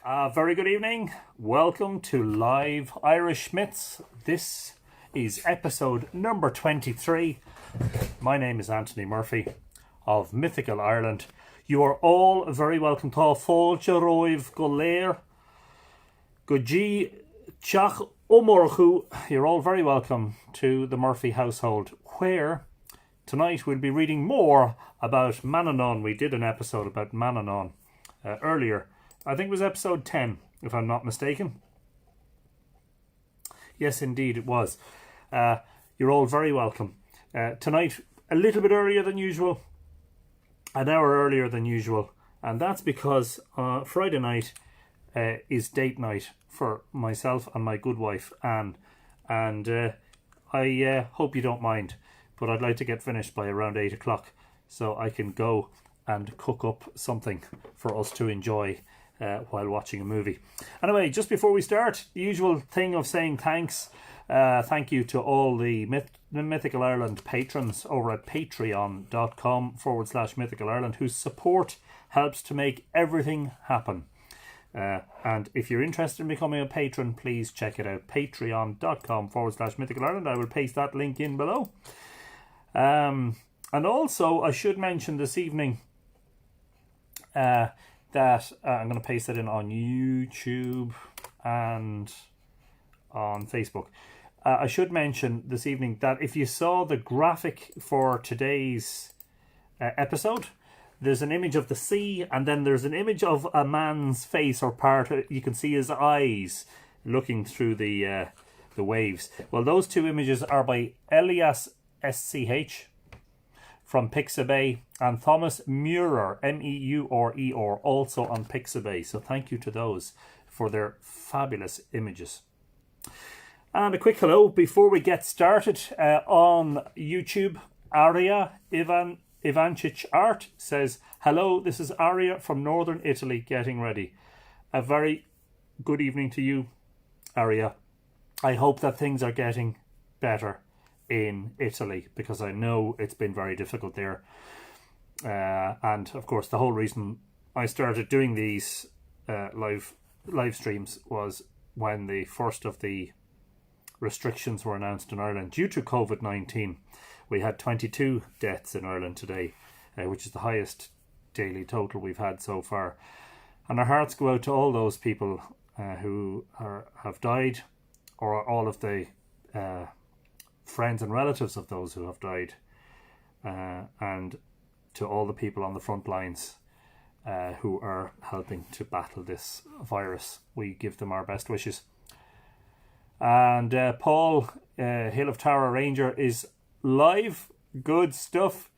Very good evening. Welcome to Live Irish Myths. This is episode number 23. My name is Anthony Murphy of Mythical Ireland. You are all very welcome. Tá fáilte roimh go léir go dtí teach umorchu. You're all very welcome to the Murphy household, where tonight we'll be reading more about Manannán. We did an episode about Manannán earlier. I think it was episode 10, if I'm not mistaken. Yes, indeed, it was. You're all very welcome. Tonight, a little bit earlier than usual. An hour earlier than usual. And that's because Friday night is date night for myself and my good wife, Anne. And I hope you don't mind. But I'd like to get finished by around 8 o'clock so I can go and cook up something for us to enjoy while watching a movie. Anyway, just before we start, the usual thing of saying thanks. Thank you to all the Mythical Ireland patrons over at patreon.com/Mythical Ireland, whose support helps to make everything happen. And if you're interested in becoming a patron, please check it out. Patreon.com/Mythical Ireland. I will paste that link in below. And also, I should mention this evening that I'm going to paste it in on YouTube and on Facebook. I should mention this evening that if you saw the graphic for today's episode, there's an image of the sea, and then there's an image of a man's face, or part. You can see his eyes looking through the waves. Well, those two images are by Elias SCH from Pixabay, and Thomas Meurer, Meurer, also on Pixabay. So thank you to those for their fabulous images. And a quick hello before we get started. On YouTube, Aria Ivancic Art says, "Hello, this is Aria from Northern Italy getting ready." A very good evening to you, Aria. I hope that things are getting better in Italy, because I know it's been very difficult there. And of course, the whole reason I started doing these live streams was when the first of the restrictions were announced in Ireland due to COVID-19. We had 22 deaths in Ireland today, which is the highest daily total we've had so far. And our hearts go out to all those people who have died, or all of the friends and relatives of those who have died, and to all the people on the front lines who are helping to battle this virus. We give them our best wishes. And Paul, Hill of Tara Ranger, is live. Good stuff.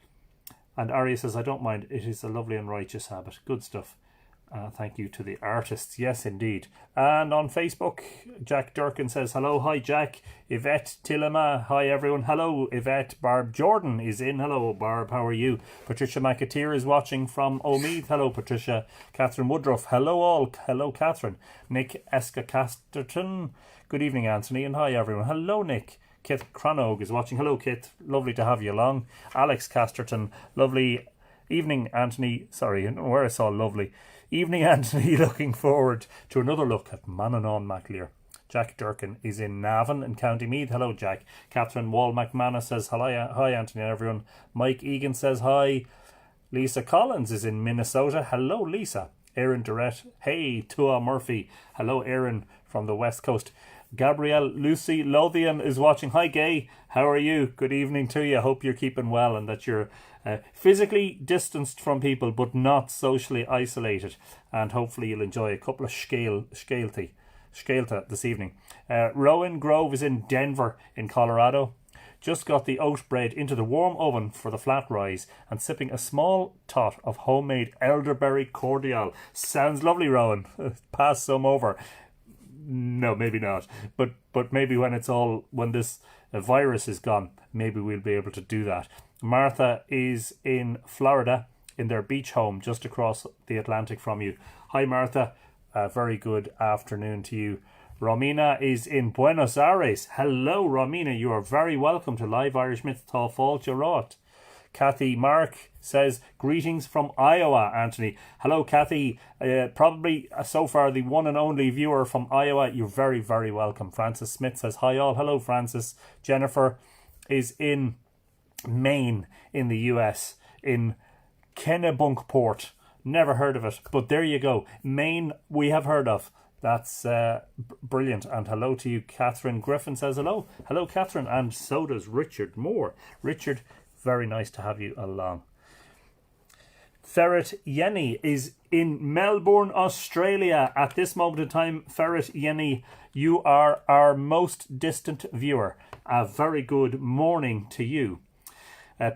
And Aria says, "I don't mind. It is a lovely and righteous habit." Good stuff. Thank you to the artists. Yes, indeed. And on Facebook, Jack Durkin says, "Hello, hi Jack." Yvette Tillema, hi everyone. Hello, Yvette. Barb Jordan is in. Hello, Barb. How are you? Patricia McAteer is watching from Omeath. Hello, Patricia. Catherine Woodruff. Hello, all. Hello, Catherine. Nick Escacasterton. Good evening, Anthony. And hi, everyone. Hello, Nick. Kit Cranog is watching. Hello, Kit. Lovely to have you along. Alex Casterton. Lovely evening, Anthony. Sorry, I don't know where I saw lovely. Evening, Anthony. Looking forward to another look at Manannán MacLear. Jack Durkin is in Navan in County Meath. Hello, Jack. Catherine Wall McManus says, hi, Anthony and everyone. Mike Egan says hi. Lisa Collins is in Minnesota. Hello, Lisa. Erin Durrett. Hey, Tua Murphy. Hello, Erin from the West Coast. Gabrielle Lucy Lothian is watching. Hi, Gay. How are you? Good evening to you. Hope you're keeping well and that you're physically distanced from people but not socially isolated. And hopefully you'll enjoy a couple of scailta this evening. Rowan Grove is in Denver in Colorado. Just got the oat bread into the warm oven for the flat rise and sipping a small tot of homemade elderberry cordial. Sounds lovely, Rowan. Pass some over. No, maybe not. But maybe when this virus is gone, maybe we'll be able to do that. Martha is in Florida in their beach home just across the Atlantic from you. Hi, Martha. Very good afternoon to you. Romina is in Buenos Aires. Hello, Romina. You are very welcome to Live Irish Myth Tá Fáilte Rát. Kathy Mark says, greetings from Iowa, Anthony. Hello, Kathy. Probably so far the one and only viewer from Iowa. You're very, very welcome. Francis Smith says, hi all. Hello, Francis. Jennifer is in Maine in the US, in Kennebunkport. Never heard of it, but there you go. Maine we have heard of. That's brilliant. And hello to you. Catherine Griffin says hello. Hello, Catherine. And so does Richard Moore. Richard, very nice to have you along. Ferret Yenny is in Melbourne, Australia at this moment in time. Ferret Yenny, you are our most distant viewer. A very good morning to you.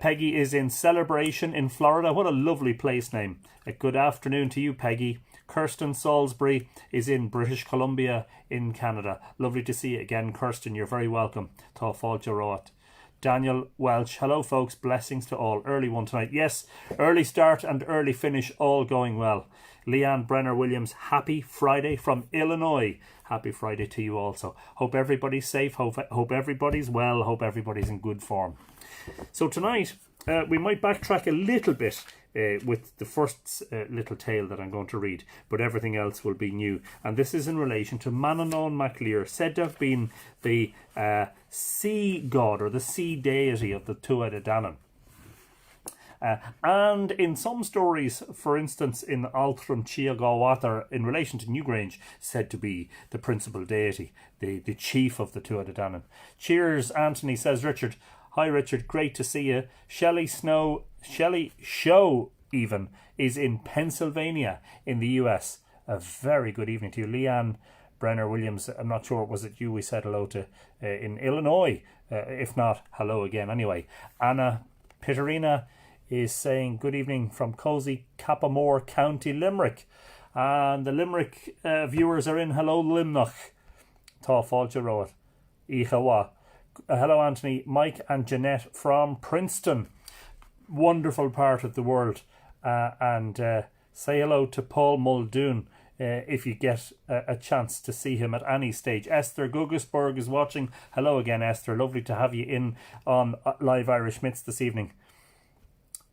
Peggy is in Celebration in Florida. What a lovely place name. A good afternoon to you, Peggy. Kirsten Salisbury is in British Columbia in Canada. Lovely to see you again, Kirsten. You're very welcome. Tá fáilte rót. Daniel Welch. Hello, folks. Blessings to all. Early one tonight. Yes, early start and early finish, all going well. Leanne Brenner Williams, happy Friday from Illinois. Happy Friday to you also. Hope everybody's safe. Hope everybody's well. Hope everybody's in good form. So tonight, we might backtrack a little bit with the first little tale that I'm going to read, but everything else will be new. And this is in relation to Manannán MacLír, said to have been the sea god or the sea deity of the Tuatha Dé Danann. And in some stories, for instance, in Altram Chiagawatar, in relation to Newgrange, said to be the principal deity, the chief of the Tuatha Dé Danann. Cheers, Anthony, says Richard. Hi, Richard. Great to see you. Shelley Show even is in Pennsylvania in the US. A very good evening to you. Leanne Brenner Williams, I'm not sure, was it you we said hello to in Illinois? If not, hello again. Anyway, Anna Pitterina is saying good evening from cozy Cappamore, County Limerick. And the Limerick viewers are in. Hello, Limnach. Tá fáilte rót. Ichawa. Hello, Anthony, Mike and Jeanette from Princeton. Wonderful part of the world. And say hello to Paul Muldoon if you get a chance to see him at any stage. Esther Gugisberg is watching. Hello again, Esther. Lovely to have you in on Live Irish Myths this evening.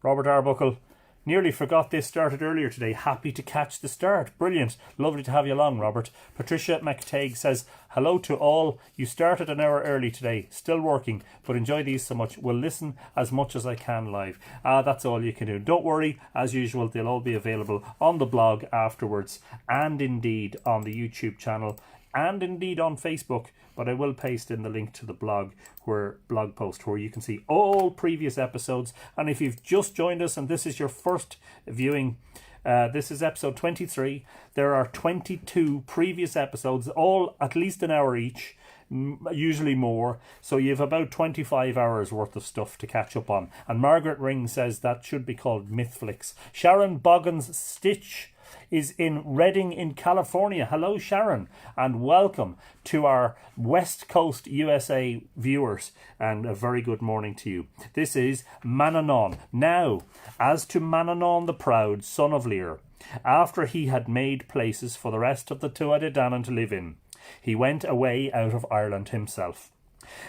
Robert Arbuckle. Nearly forgot this started earlier today. Happy to catch the start. Brilliant. Lovely to have you along, Robert. Patricia McTague says, hello to all. You started an hour early today. Still working, but enjoy these so much. Will listen as much as I can live. That's all you can do. Don't worry. As usual, they'll all be available on the blog afterwards, and indeed on the YouTube channel, and indeed on Facebook. But I will paste in the link to the blog post where you can see all previous episodes. And if you've just joined us and this is your first viewing, this is episode 23. There are 22 previous episodes, all at least an hour each, usually more. So you have about 25 hours worth of stuff to catch up on. And Margaret Ring says that should be called Mythflix. Sharon Boggins Stitch is in Redding in California. Hello, Sharon, and welcome to our West Coast USA viewers, and a very good morning to you. This is Manannán. Now, as to Manannán the Proud, son of Lír, after he had made places for the rest of the Tuatha Dé Danann to live in, he went away out of Ireland himself.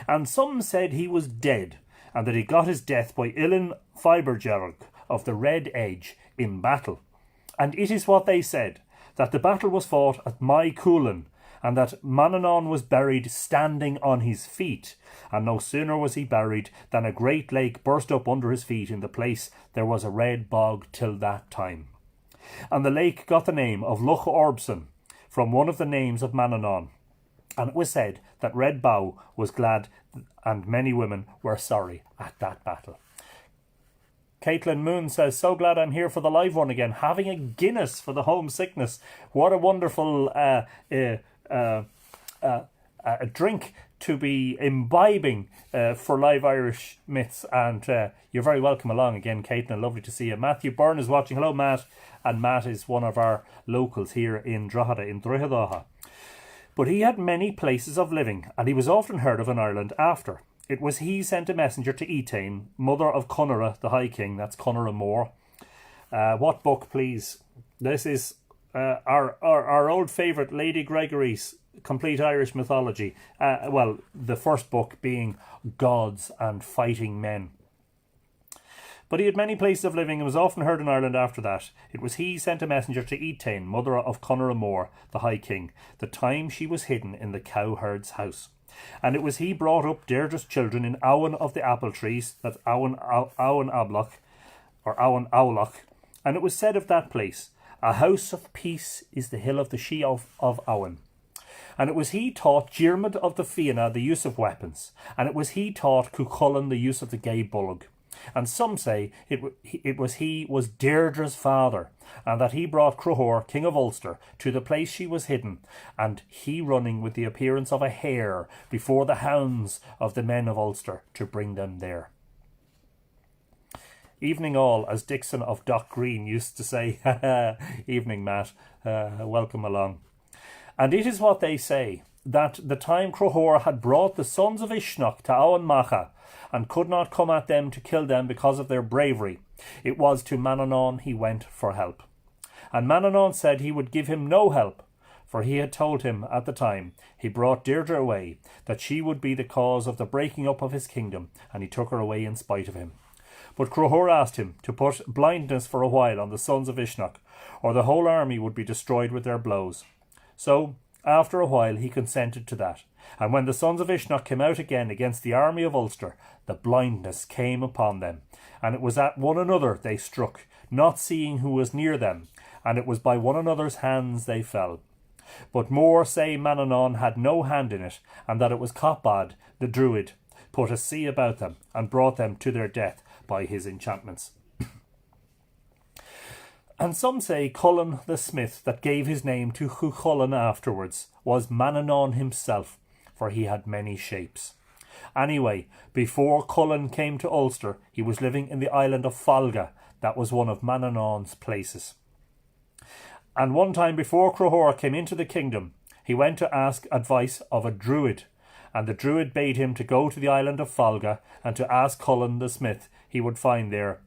And some said he was dead, and that he got his death by Ilan Fibergerg of the Red Edge in battle. And it is what they said, that the battle was fought at Mai Coolan, and that Manannán was buried standing on his feet. And no sooner was he buried than a great lake burst up under his feet. In the place there was a red bog till that time. And the lake got the name of Loch Orbson, from one of the names of Manannán. And it was said that Red Bow was glad, and many women were sorry at that battle. Caitlin Moon says, so glad I'm here for the live one again. Having a Guinness for the homesickness. What a wonderful drink to be imbibing for Live Irish Myths. And you're very welcome along again, Caitlin. Lovely to see you. Matthew Byrne is watching. Hello, Matt. And Matt is one of our locals here in Drogheda, in Drogheda. But he had many places of living, and he was often heard of in Ireland after. It was he sent a messenger to Etain, mother of Conora, the High King. That's Conora Mór. What book, please? This is our old favourite, Lady Gregory's Complete Irish Mythology. Well, the first book being Gods and Fighting Men. But he had many places of living and was often heard in Ireland after that. It was he sent a messenger to Etain, mother of Conor O'More, the High King, the time she was hidden in the cowherd's house. And it was he brought up Deirdre's children in Owen of the apple trees, that's Owen Abloch, or Owen Owloch. And it was said of that place, a house of peace is the hill of the She of Owen. And it was he taught Diarmid of the Fianna the use of weapons, and it was he taught Cuchulainn the use of the gay bullock. And some say it was Deirdre's father, and that he brought Crohor, king of Ulster, to the place she was hidden, and he running with the appearance of a hare before the hounds of the men of Ulster to bring them there. Evening all, as Dixon of Dock Green used to say. Evening, Matt. Welcome along. And it is what they say, that the time Crohor had brought the sons of Ishnach to Owen Macha, and could not come at them to kill them because of their bravery, it was to Manannán he went for help. And Manannán said he would give him no help, for he had told him at the time he brought Deirdre away, that she would be the cause of the breaking up of his kingdom, and he took her away in spite of him. But Crohor asked him to put blindness for a while on the sons of Ishnach, or the whole army would be destroyed with their blows. So, after a while, he consented to that. And when the sons of Ishnach came out again against the army of Ulster, the blindness came upon them, and it was at one another they struck, not seeing who was near them, and it was by one another's hands they fell. But more say Manannán had no hand in it, and that it was Copbad, the Druid, put a sea about them, and brought them to their death by his enchantments. And some say Cullen the smith that gave his name to Cuchulainn afterwards was Manannán himself, for he had many shapes. Anyway, before Cullen came to Ulster, he was living in the island of Folga. That was one of Manannán's places. And one time before Crohor came into the kingdom, he went to ask advice of a druid, and the druid bade him to go to the island of Folga and to ask Cullen the smith he would find there.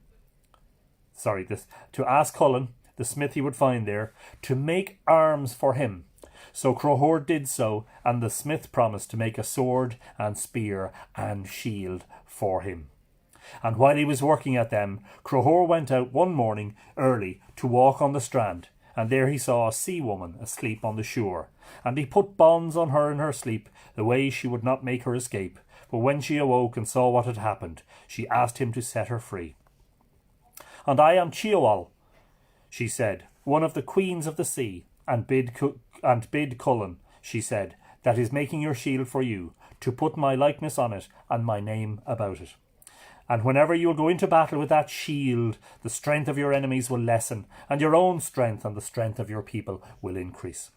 To ask Cullen, the smith he would find there, to make arms for him. So Crohor did so, and the smith promised to make a sword and spear and shield for him. And while he was working at them, Crohor went out one morning early to walk on the strand, and there he saw a sea woman asleep on the shore. And he put bonds on her in her sleep, the way she would not make her escape. But when she awoke and saw what had happened, she asked him to set her free. And I am Chiawal, she said, one of the queens of the sea, and bid Cullen, she said, that is making your shield for you, to put my likeness on it and my name about it. And whenever you will go into battle with that shield, the strength of your enemies will lessen, and your own strength and the strength of your people will increase.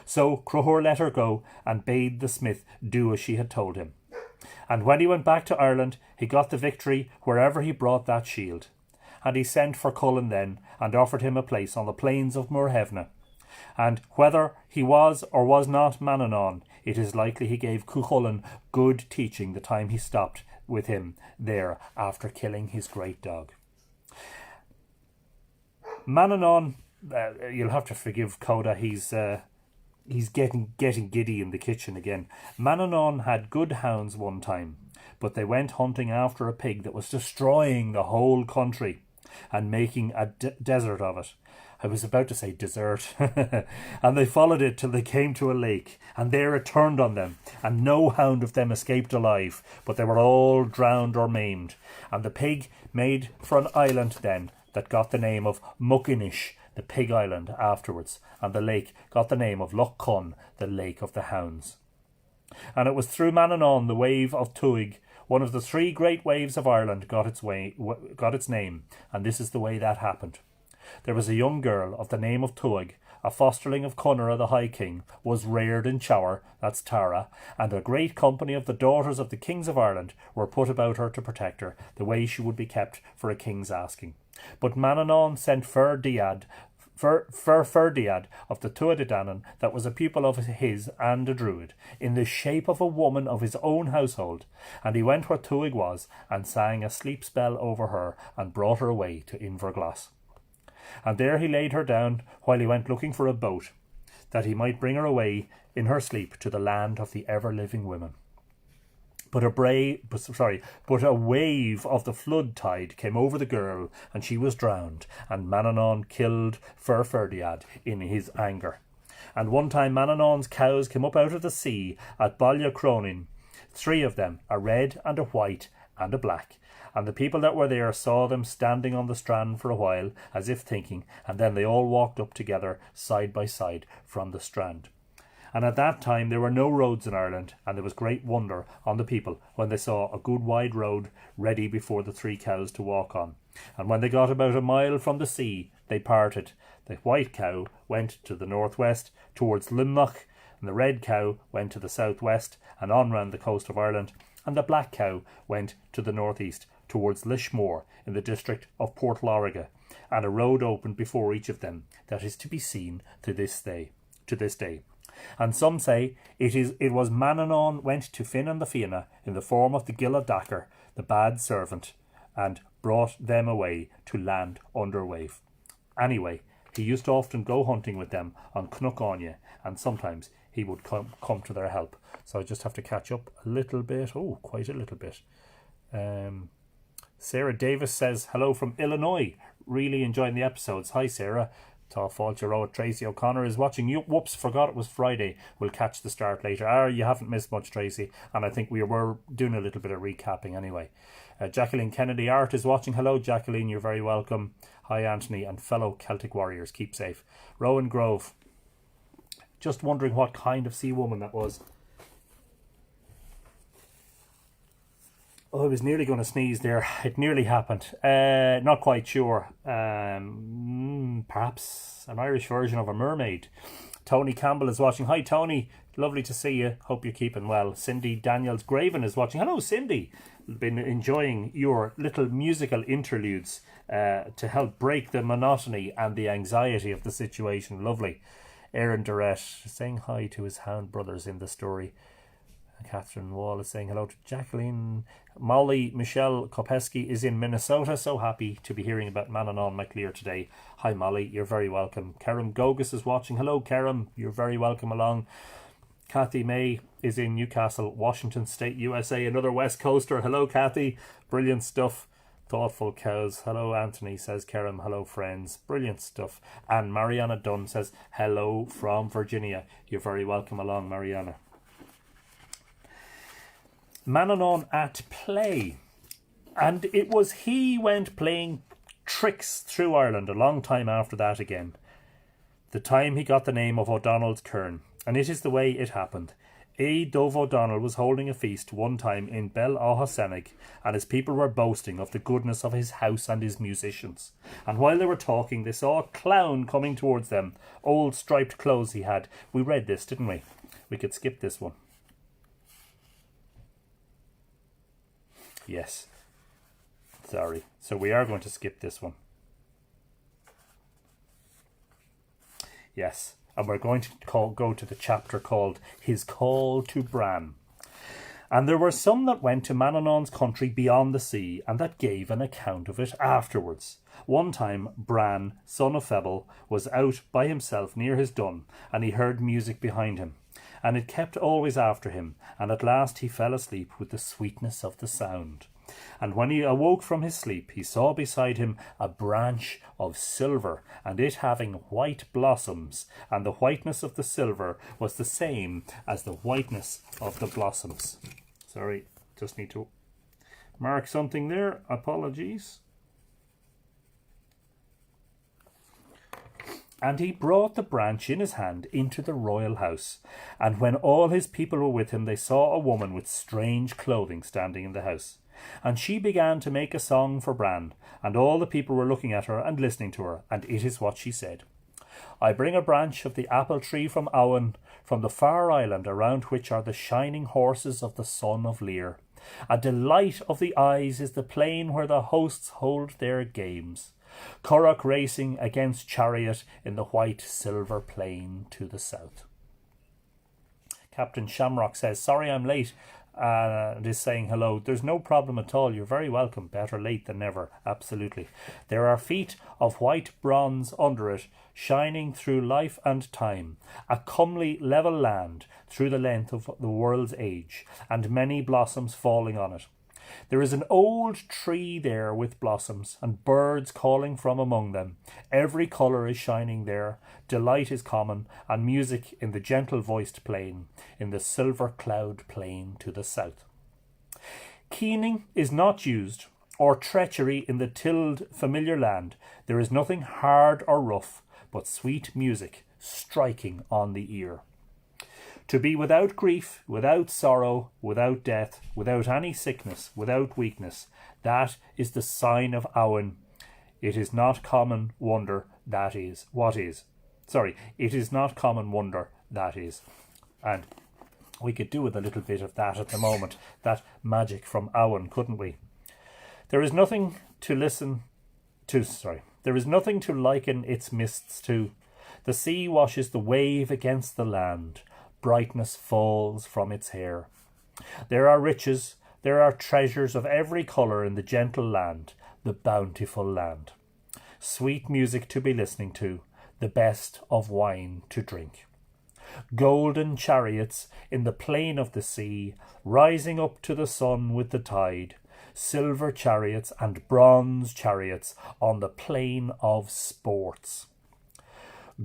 So Crohor let her go, and bade the smith do as she had told him. And when he went back to Ireland, he got the victory wherever he brought that shield. And he sent for Cullen then, and offered him a place on the plains of Muirhevna. And whether he was or was not Manannán, it is likely he gave Cuchulainn good teaching the time he stopped with him there after killing his great dog. Manannán, you'll have to forgive Coda, he's getting giddy in the kitchen again. Manannán had good hounds one time, but they went hunting after a pig that was destroying the whole country and making a desert of it. I was about to say dessert. And they followed it till they came to a lake, and there it turned on them, and no hound of them escaped alive, but they were all drowned or maimed. And the pig made for an island then that got the name of Muckinish, the Pig Island, afterwards, and the lake got the name of Loch Conn, the Lake of the Hounds. And it was through Manannán the wave of Tuig, one of the three great waves of Ireland, got its name, and this is the way that happened. There was a young girl of the name of Tuig, a fosterling of Conor the High King, was reared in Chower, that's Tara, and a great company of the daughters of the kings of Ireland were put about her to protect her, the way she would be kept for a king's asking. But Manannán sent Ferdiad of the Tuatha that was a pupil of his and a druid, in the shape of a woman of his own household, and he went where Tuig was, and sang a sleep spell over her, and brought her away to Inverglass. And there he laid her down, while he went looking for a boat, that he might bring her away in her sleep to the land of the ever-living women. But a wave of the flood tide came over the girl, and she was drowned, and Manannán killed Ferdiad in his anger. And one time Manannán's cows came up out of the sea at Ballacronin, 3 of them, a red and a white and a black. And the people that were there saw them standing on the strand for a while, as if thinking, and then they all walked up together, side by side, from the strand. And at that time there were no roads in Ireland, and there was great wonder on the people when they saw a good wide road ready before the 3 cows to walk on. And when they got about a mile from the sea, they parted. The white cow went to the northwest, towards Limnach, and the red cow went to the southwest, and on round the coast of Ireland, and the black cow went to the northeast, towards Lishmore, in the district of Portlarriga, and a road opened before each of them, that is to be seen to this day. And some say it was Manannán went to Finn and the Fianna in the form of the Gilla Dacker, the bad servant, and brought them away to land under wave. Anyway, he used to often go hunting with them on Cnuckáine, and sometimes he would come to their help. So I just have to catch up a little bit. Oh, quite a little bit. Sarah Davis says, hello from Illinois. Really enjoying the episodes. Hi, Sarah. Tá fáilte rá. Tracy O'Connor is watching you. Whoops, forgot it was Friday. We'll catch the start later. You haven't missed much, Tracy. And I think we were doing a little bit of recapping anyway. Jacqueline Kennedy Art is watching. Hello, Jacqueline. You're very welcome. Hi, Anthony and fellow Celtic warriors. Keep safe. Rowan Grove. Just wondering what kind of sea woman that was. Oh, I was nearly going to sneeze there. It nearly happened. Not quite sure. Perhaps an Irish version of a mermaid. Tony Campbell is watching. Hi, Tony. Lovely to see you. Hope you're keeping well. Cindy Daniels Graven is watching. Hello, Cindy. Been enjoying your little musical interludes to help break the monotony and the anxiety of the situation. Lovely. Aaron Durrett saying hi to his hound brothers in the story. Catherine Wall is saying hello to Jacqueline. Molly Michelle Kopeski is in Minnesota. So happy to be hearing about Manannán MacLear today. Hi, Molly. You're very welcome. Kerem Gogus is watching. Hello, Kerem. You're very welcome along. Kathy May is in Newcastle, Washington State, USA. Another West Coaster. Hello, Kathy. Brilliant stuff. Thoughtful cows. Hello, Anthony, says Kerem. Hello, friends. Brilliant stuff. And Mariana Dunn says hello from Virginia. You're very welcome along, Mariana. Manannán at play. And it was he went playing tricks through Ireland a long time after that again. The time he got the name of O'Donnell's Kern. And it is the way it happened. Dove O'Donnell was holding a feast one time in Bell Áhasennig, and his people were boasting of the goodness of his house and his musicians. And while they were talking, they saw a clown coming towards them. Old striped clothes he had. We read this, didn't we? We could skip this one. Yes. Sorry. So we are going to skip this one. Yes. And we're going to go to the chapter called His Call to Bran. And there were some that went to Manannán's country beyond the sea, and that gave an account of it afterwards. One time Bran, son of Febble, was out by himself near his dun, and he heard music behind him. And it kept always after him, and at last he fell asleep with the sweetness of the sound. And when he awoke from his sleep, he saw beside him a branch of silver, and it having white blossoms, and the whiteness of the silver was the same as the whiteness of the blossoms. Sorry, just need to mark something there. Apologies. And he brought the branch in his hand into the royal house. And when all his people were with him, they saw a woman with strange clothing standing in the house. And she began to make a song for Bran, and all the people were looking at her and listening to her, and it is what she said. I bring a branch of the apple tree from Owen, from the far island around which are the shining horses of the son of Lear. A delight of the eyes is the plain where the hosts hold their games. Cormac racing against chariot in the white silver plain to the south. Captain Shamrock says, sorry I'm late. and is saying hello. There's no problem at all. You're very welcome. Better late than never. Absolutely. There are feet of white bronze under it, shining through life and time, a comely level land through the length of the world's age, and many blossoms falling on it. There is an old tree there with blossoms, and birds calling from among them. Every colour is shining there, delight is common, and music in the gentle-voiced plain, in the silver cloud plain to the south. Keening is not used, or treachery in the tilled familiar land. There is nothing hard or rough, but sweet music striking on the ear. To be without grief, without sorrow, without death, without any sickness, without weakness, that is the sign of Awen. It is not common wonder, that is what is. It is not common wonder, that is. And we could do with a little bit of that at the moment, that magic from Awen, couldn't we? There is nothing to liken its mists to. The sea washes the wave against the land. Brightness falls from its hair. There are riches, there are treasures of every colour in the gentle land, the bountiful land. Sweet music to be listening to, the best of wine to drink. Golden chariots in the plain of the sea, rising up to the sun with the tide. Silver chariots and bronze chariots on the plain of sports.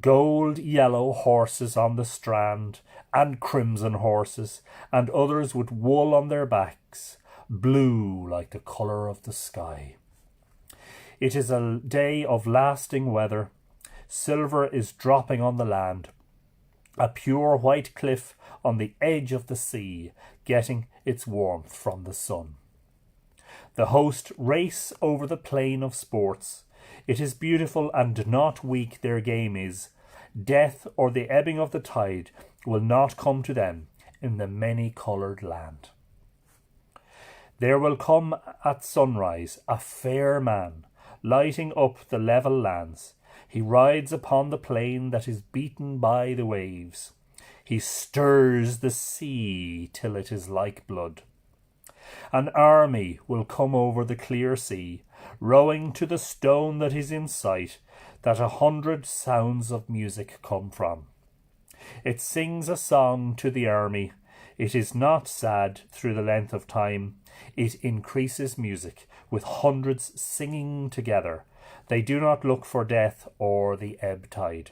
Gold yellow horses on the strand, and crimson horses, and others with wool on their backs, blue like the colour of the sky. It is a day of lasting weather. Silver is dropping on the land. A pure white cliff on the edge of the sea, getting its warmth from the sun. The host race over the plain of sports. It is beautiful and not weak their game is. Death or the ebbing of the tide will not come to them in the many-coloured land. There will come at sunrise a fair man, lighting up the level lands. He rides upon the plain that is beaten by the waves. He stirs the sea till it is like blood. An army will come over the clear sea, rowing to the stone that is in sight, that 100 sounds of music come from. It sings a song to the army. It is not sad through the length of time. It increases music, with hundreds singing together. They do not look for death or the ebb tide.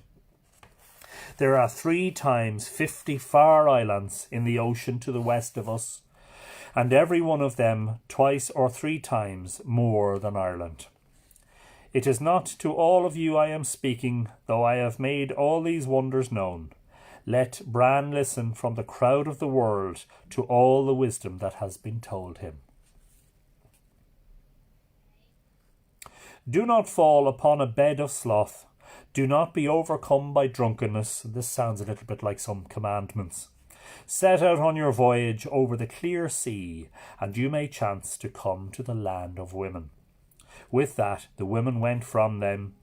There are 3 times 50 far islands in the ocean to the west of us, and every one of them 2 or 3 times more than Ireland. It is not to all of you I am speaking, though I have made all these wonders known. Let Bran listen from the crowd of the world to all the wisdom that has been told him. Do not fall upon a bed of sloth. Do not be overcome by drunkenness. This sounds a little bit like some commandments. Set out on your voyage over the clear sea, and you may chance to come to the land of women. With that, the women went from them,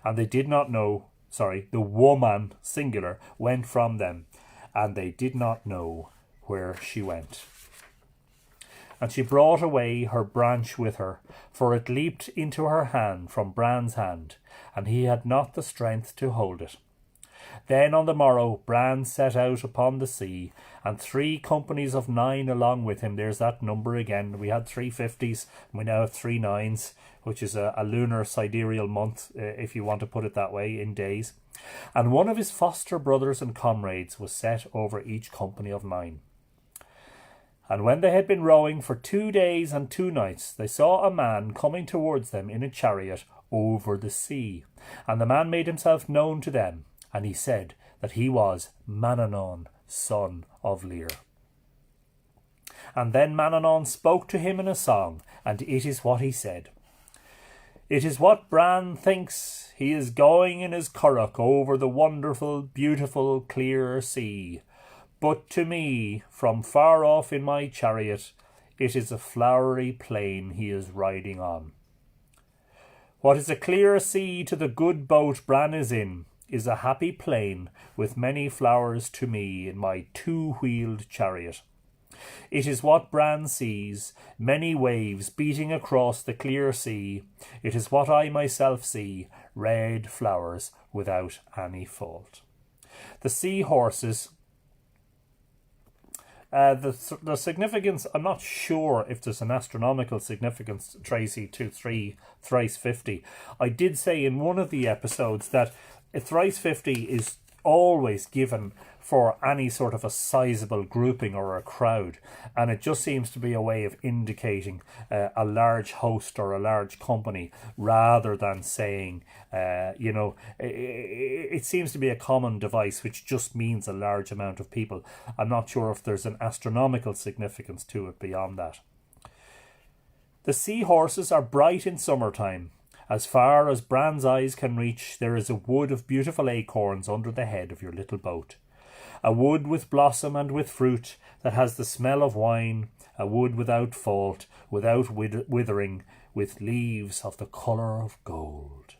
and they did not know, the woman, singular, went from them, and they did not know where she went. And she brought away her branch with her, for it leaped into her hand from Bran's hand, and he had not the strength to hold it. Then on the morrow Bran set out upon the sea, and 3 companies of 9 along with him. There's that number again. We had 3 50s, and we now have 3 9s, which is a lunar sidereal month, if you want to put it that way, in days. And one of his foster brothers and comrades was set over each company of 9. And when they had been rowing for 2 days and 2 nights, they saw a man coming towards them in a chariot over the sea. And the man made himself known to them, and he said that he was Manannán, son of Lear. And then Manannán spoke to him in a song, and it is what he said. It is what Bran thinks. He is going in his curragh over the wonderful, beautiful, clear sea. But to me, from far off in my chariot, it is a flowery plain he is riding on. What is a clear sea to the good boat Bran is in, is a happy plain with many flowers to me in my 2-wheeled chariot. It is what Bran sees, many waves beating across the clear sea. It is what I myself see, red flowers without any fault. The seahorses, the significance, I'm not sure if there's an astronomical significance, Tracy, to thrice 50. I did say in one of the episodes that thrice 50 is always given for any sort of a sizable grouping or a crowd, and it just seems to be a way of indicating a large host or a large company, rather than saying it seems to be a common device which just means a large amount of people. I'm not sure if there's an astronomical significance to it beyond that. The seahorses are bright in summertime. As far as Bran's eyes can reach, there is a wood of beautiful acorns under the head of your little boat. A wood with blossom and with fruit that has the smell of wine, a wood without fault, without withering, with leaves of the colour of gold.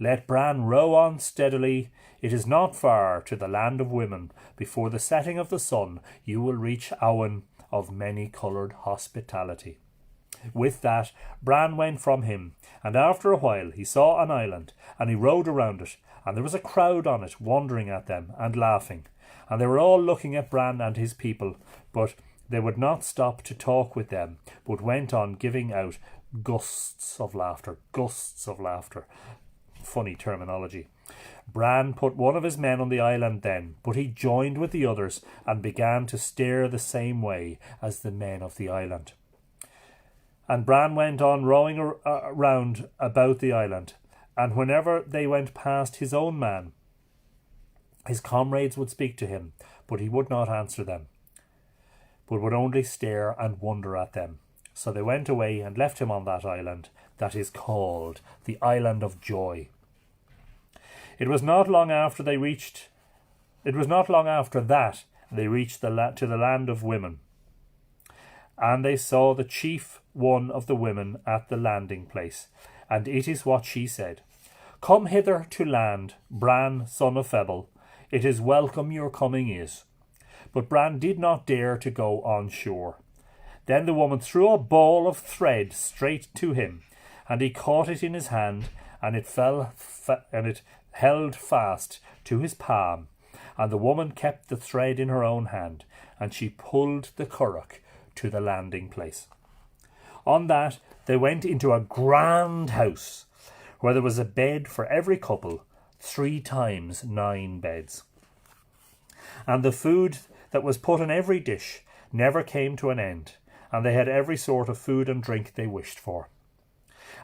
Let Bran row on steadily. It is not far to the land of women. Before the setting of the sun you will reach Awen of many-coloured hospitality. With that, Bran went from him, and after a while he saw an island, and he rowed around it, and there was a crowd on it wondering at them and laughing, and they were all looking at Bran and his people, but they would not stop to talk with them, but went on giving out gusts of laughter. Funny terminology. Bran put one of his men on the island then, but he joined with the others and began to steer the same way as the men of the island. And Bran went on rowing around about the island, and whenever they went past his own man, his comrades would speak to him, but he would not answer them, but would only stare and wonder at them. So they went away and left him on that island that is called the Island of Joy. It was not long after that they reached to the land of women, and they saw the chief one of the women at the landing place, and it is what she said: "Come hither to land, Bran, son of Febble. It is welcome your coming is." But Bran did not dare to go on shore. Then the woman threw a ball of thread straight to him, and he caught it in his hand, and it held fast to his palm. And the woman kept the thread in her own hand, and she pulled the curragh to the landing place. On that they went into a grand house, where there was a bed for every couple, 3 times 9 beds. And the food that was put in every dish never came to an end, and they had every sort of food and drink they wished for.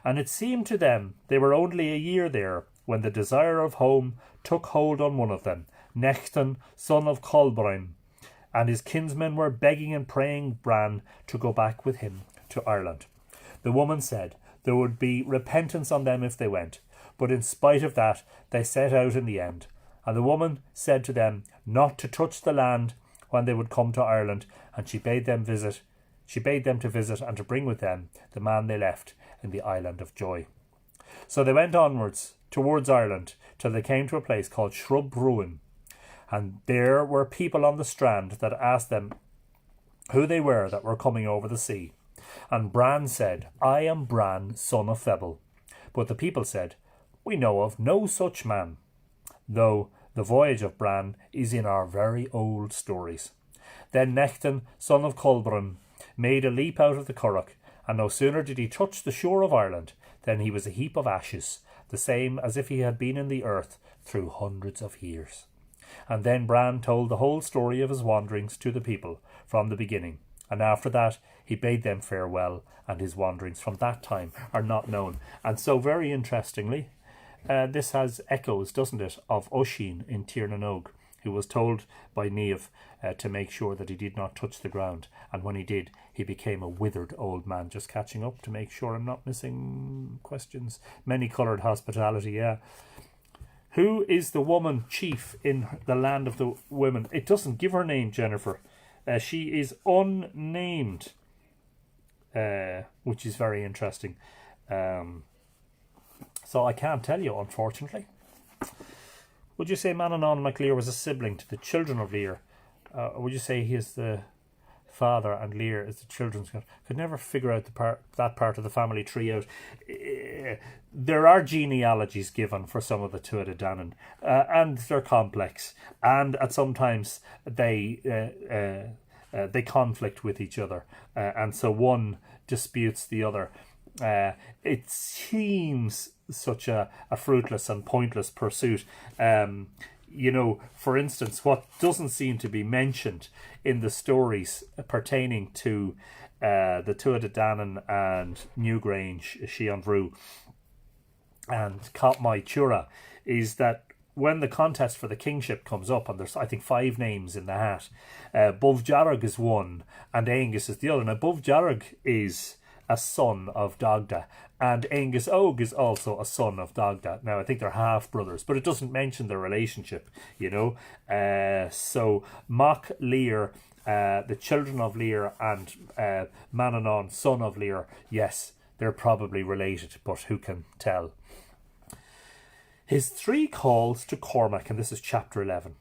And it seemed to them they were only a year there, when the desire of home took hold on one of them, Nectan, son of Colbrane, and his kinsmen were begging and praying Bran to go back with him to Ireland. The woman said there would be repentance on them if they went, but in spite of that they set out in the end. And the woman said to them not to touch the land when they would come to Ireland, and she bade them to visit and to bring with them the man they left in the Island of Joy. So they went onwards towards Ireland till they came to a place called Shrub Ruin, and there were people on the strand that asked them who they were that were coming over the sea. And Bran said, "I am Bran, son of Febble." But the people said, "We know of no such man," though the voyage of Bran is in our very old stories. Then Nectan, son of Colbrane, made a leap out of the curragh, and no sooner did he touch the shore of Ireland than he was a heap of ashes, the same as if he had been in the earth through hundreds of years. And then Bran told the whole story of his wanderings to the people from the beginning, and after that he bade them farewell, and his wanderings from that time are not known. And so, very interestingly, this has echoes, doesn't it, of Oisin in Tír na nÓg, who was told by Niamh to make sure that he did not touch the ground, and when he did, he became a withered old man. Just catching up to make sure I'm not missing questions. Many-coloured hospitality, yeah. Who is the woman chief in the land of the women? It doesn't give her name, Jennifer. She is unnamed, which is very interesting. So I can't tell you, unfortunately. Would you say Manannán MacLear was a sibling to the children of Lear? Or would you say he is the father and Lear is the children's god. Could never figure out that part of the family tree out. There are genealogies given for some of the Tuatha Dé Danann, and they're complex, and at sometimes they conflict with each other, and so one disputes the other. It seems such a fruitless and pointless pursuit. For instance, what doesn't seem to be mentioned in the stories pertaining to the Tuatha Dé Danann and Newgrange, Shianbhrú, and Copmai Chura is that when the contest for the kingship comes up, and there's I think 5 names in the hat, Bov Jarag is one and Aengus is the other. Now Bov Jarag is a son of Dagda, and Aengus Og is also a son of Dagda. Now I think they're half brothers, but it doesn't mention their relationship, so Mock Lear, the children of Lear, and Manannán, son of Lear, yes, they're probably related, but who can tell? His 3 calls to Cormac, and this is chapter 11.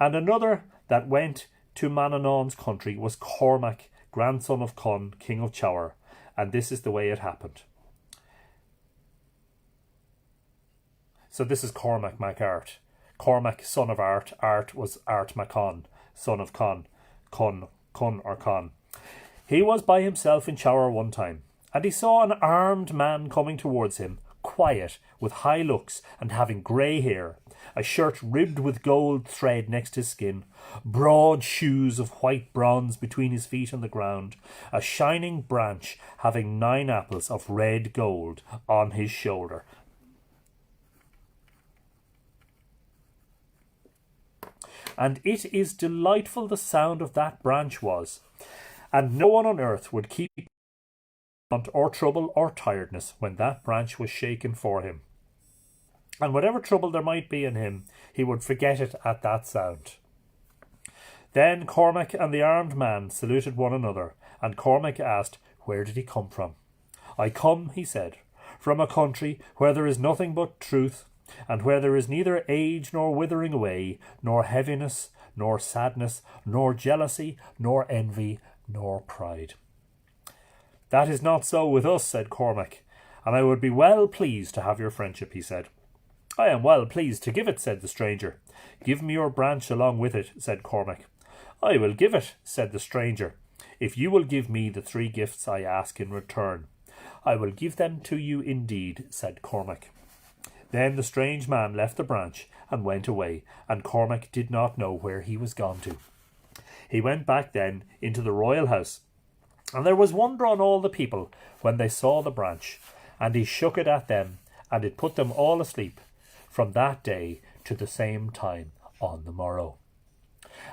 And another that went to Manannán's country was Cormac, grandson of Conn, king of Chower, and this is the way it happened. So this is Cormac mac Art. Cormac, son of Art. Art was Art Macon, son of Conn. Conn or Conn. He was by himself in Chower one time, and he saw an armed man coming towards him, quiet, with high looks, and having grey hair, a shirt ribbed with gold thread next his skin, broad shoes of white bronze between his feet and the ground, a shining branch having 9 apples of red gold on his shoulder. And it is delightful the sound of that branch was, and no one on earth would keep or trouble or tiredness when that branch was shaken for him. And whatever trouble there might be in him, he would forget it at that sound. Then Cormac and the armed man saluted one another, and Cormac asked, where did he come from? I come, he said, from a country where there is nothing but truth, and where there is neither age nor withering away, nor heaviness, nor sadness, nor jealousy, nor envy, nor pride. That is not so with us, said Cormac, and I would be well pleased to have your friendship, he said. I am well pleased to give it, said the stranger. Give me your branch along with it, said Cormac. I will give it, said the stranger, if you will give me the 3 gifts I ask in return. I will give them to you indeed, said Cormac. Then the strange man left the branch and went away, and Cormac did not know where he was gone to. He went back then into the royal house, and there was wonder on all the people when they saw the branch, and he shook it at them, and it put them all asleep from that day to the same time on the morrow.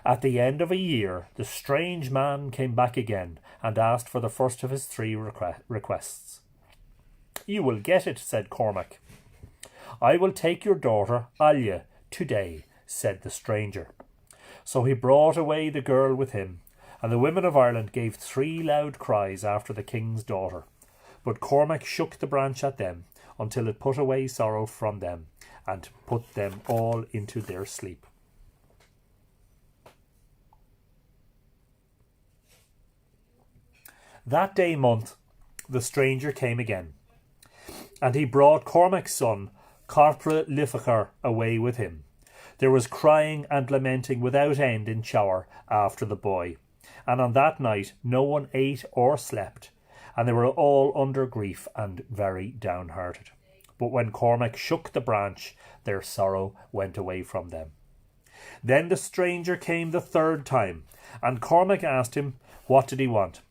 At the end of a year, the strange man came back again and asked for the first of his 3 requests. You will get it, said Cormac. I will take your daughter, Alia, today, said the stranger. So he brought away the girl with him, and the women of Ireland gave 3 loud cries after the king's daughter. But Cormac shook the branch at them until it put away sorrow from them and put them all into their sleep. That day month the stranger came again, and he brought Cormac's son, Corpra Lifachar, away with him. There was crying and lamenting without end in Chower after the boy, and on that night no one ate or slept, and they were all under grief and very downhearted. But when Cormac shook the branch, their sorrow went away from them. Then the stranger came the 3rd time, and Cormac asked him, what did he want?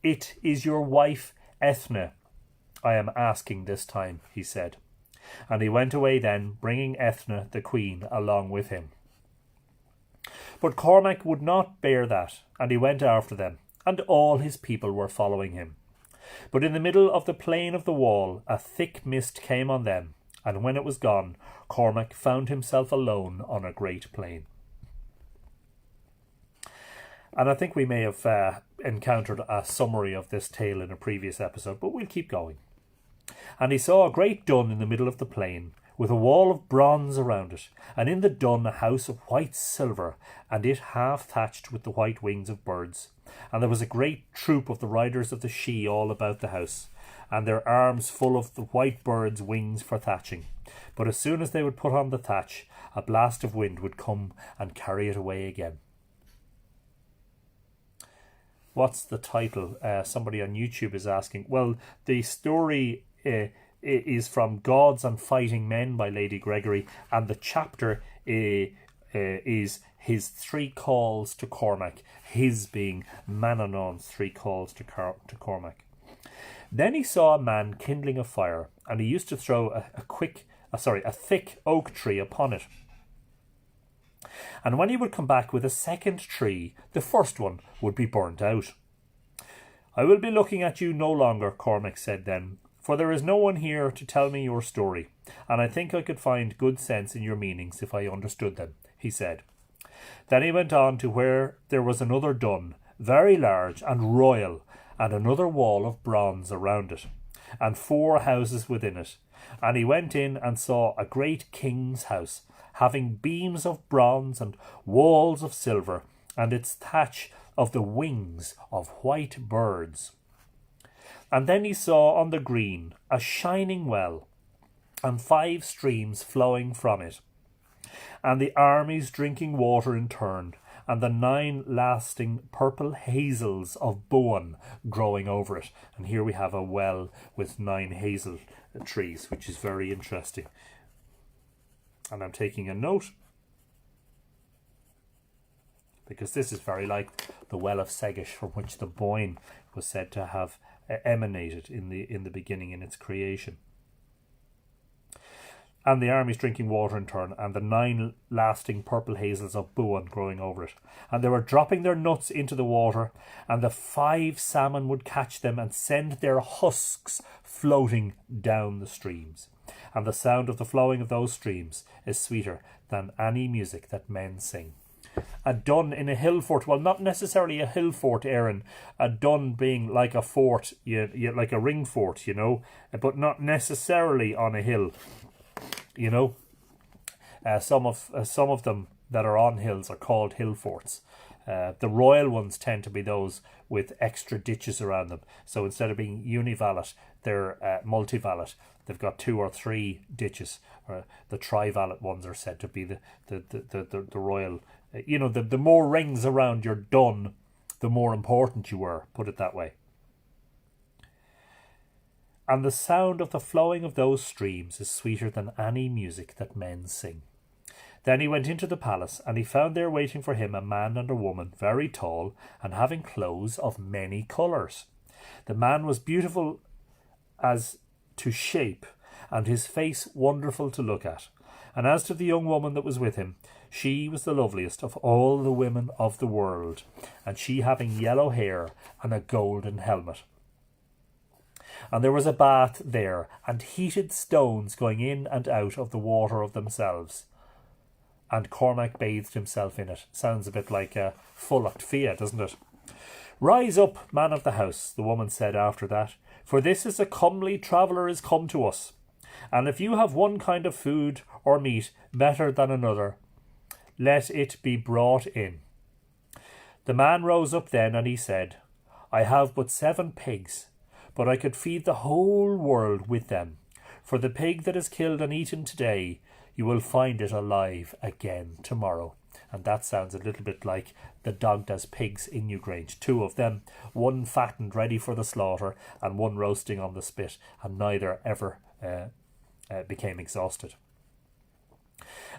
It is your wife, Ethna, I am asking this time, he said. And he went away then, bringing Ethna, the queen, along with him. But Cormac would not bear that, and he went after them, and all his people were following him. But in the middle of the plain of the wall, a thick mist came on them, and when it was gone, Cormac found himself alone on a great plain. And I think we may have encountered a summary of this tale in a previous episode, but we'll keep going. And he saw a great dun in the middle of the plain, with a wall of bronze around it, and in the dun a house of white silver, and it half thatched with the white wings of birds. And there was a great troop of the riders of the Sidhe all about the house, and their arms full of the white birds' wings for thatching. But as soon as they would put on the thatch, a blast of wind would come and carry it away again. What's the title? Somebody on YouTube is asking. Well, the story is from Gods and Fighting Men by Lady Gregory, and the chapter is his 3 calls to Cormac, his being Manannán's 3 calls to Cormac. Then he saw a man kindling a fire, and he used to throw a thick oak tree upon it. And when he would come back with a second tree, the first one would be burnt out. I will be looking at you no longer, Cormac said then, for there is no one here to tell me your story, and I think I could find good sense in your meanings if I understood them, he said. Then he went on to where there was another dun, very large and royal, and another wall of bronze around it, and 4 houses within it. And he went in and saw a great king's house, having beams of bronze and walls of silver, and its thatch of the wings of white birds. And then he saw on the green a shining well, and 5 streams flowing from it, and the armies drinking water in turn, and the 9 lasting purple hazels of Boan growing over it. And here we have a well with 9 hazel trees, which is very interesting. And I'm taking a note, because this is very like the well of Segish, from which the Boyne was said to have emanated in the beginning in its creation. And the armies drinking water in turn, and the 9 lasting purple hazels of Boan growing over it. And they were dropping their nuts into the water, and the 5 salmon would catch them and send their husks floating down the streams. And the sound of the flowing of those streams is sweeter than any music that men sing. A dun in a hill fort, well, not necessarily a hill fort, Aaron. A dun being like a fort, like a ring fort, but not necessarily on a hill. Some of them that are on hills are called hill forts. The royal ones tend to be those with extra ditches around them. So instead of being univalate, they're multivalate. They've got 2 or 3 ditches. The trivalate ones are said to be the royal. The more rings around your dun, the more important you were. Put it that way. And the sound of the flowing of those streams is sweeter than any music that men sing. Then he went into the palace, and he found there waiting for him a man and a woman, very tall, and having clothes of many colours. The man was beautiful as to shape, and his face wonderful to look at. And as to the young woman that was with him, she was the loveliest of all the women of the world, and she having yellow hair and a golden helmet. And there was a bath there, and heated stones going in and out of the water of themselves. And Cormac bathed himself in it. Sounds a bit like a Fullacht Fia, doesn't it? Rise up, man of the house, the woman said after that, for this is a comely traveller is come to us. And if you have one kind of food or meat better than another, let it be brought in. The man rose up then, and he said, I have but 7 pigs, but I could feed the whole world with them. For the pig that is killed and eaten today, you will find it alive again tomorrow. And that sounds a little bit like the Dagda's pigs in Newgrange. 2 of them, one fattened ready for the slaughter, and one roasting on the spit, and neither ever became exhausted.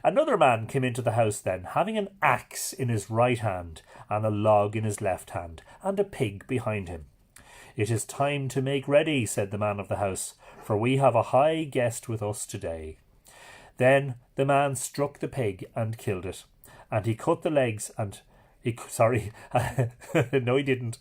Another man came into the house then, having an axe in his right hand, and a log in his left hand, and a pig behind him. It is time to make ready, said the man of the house, for we have a high guest with us today. Then the man struck the pig and killed it, and he cut the legs and... no he didn't.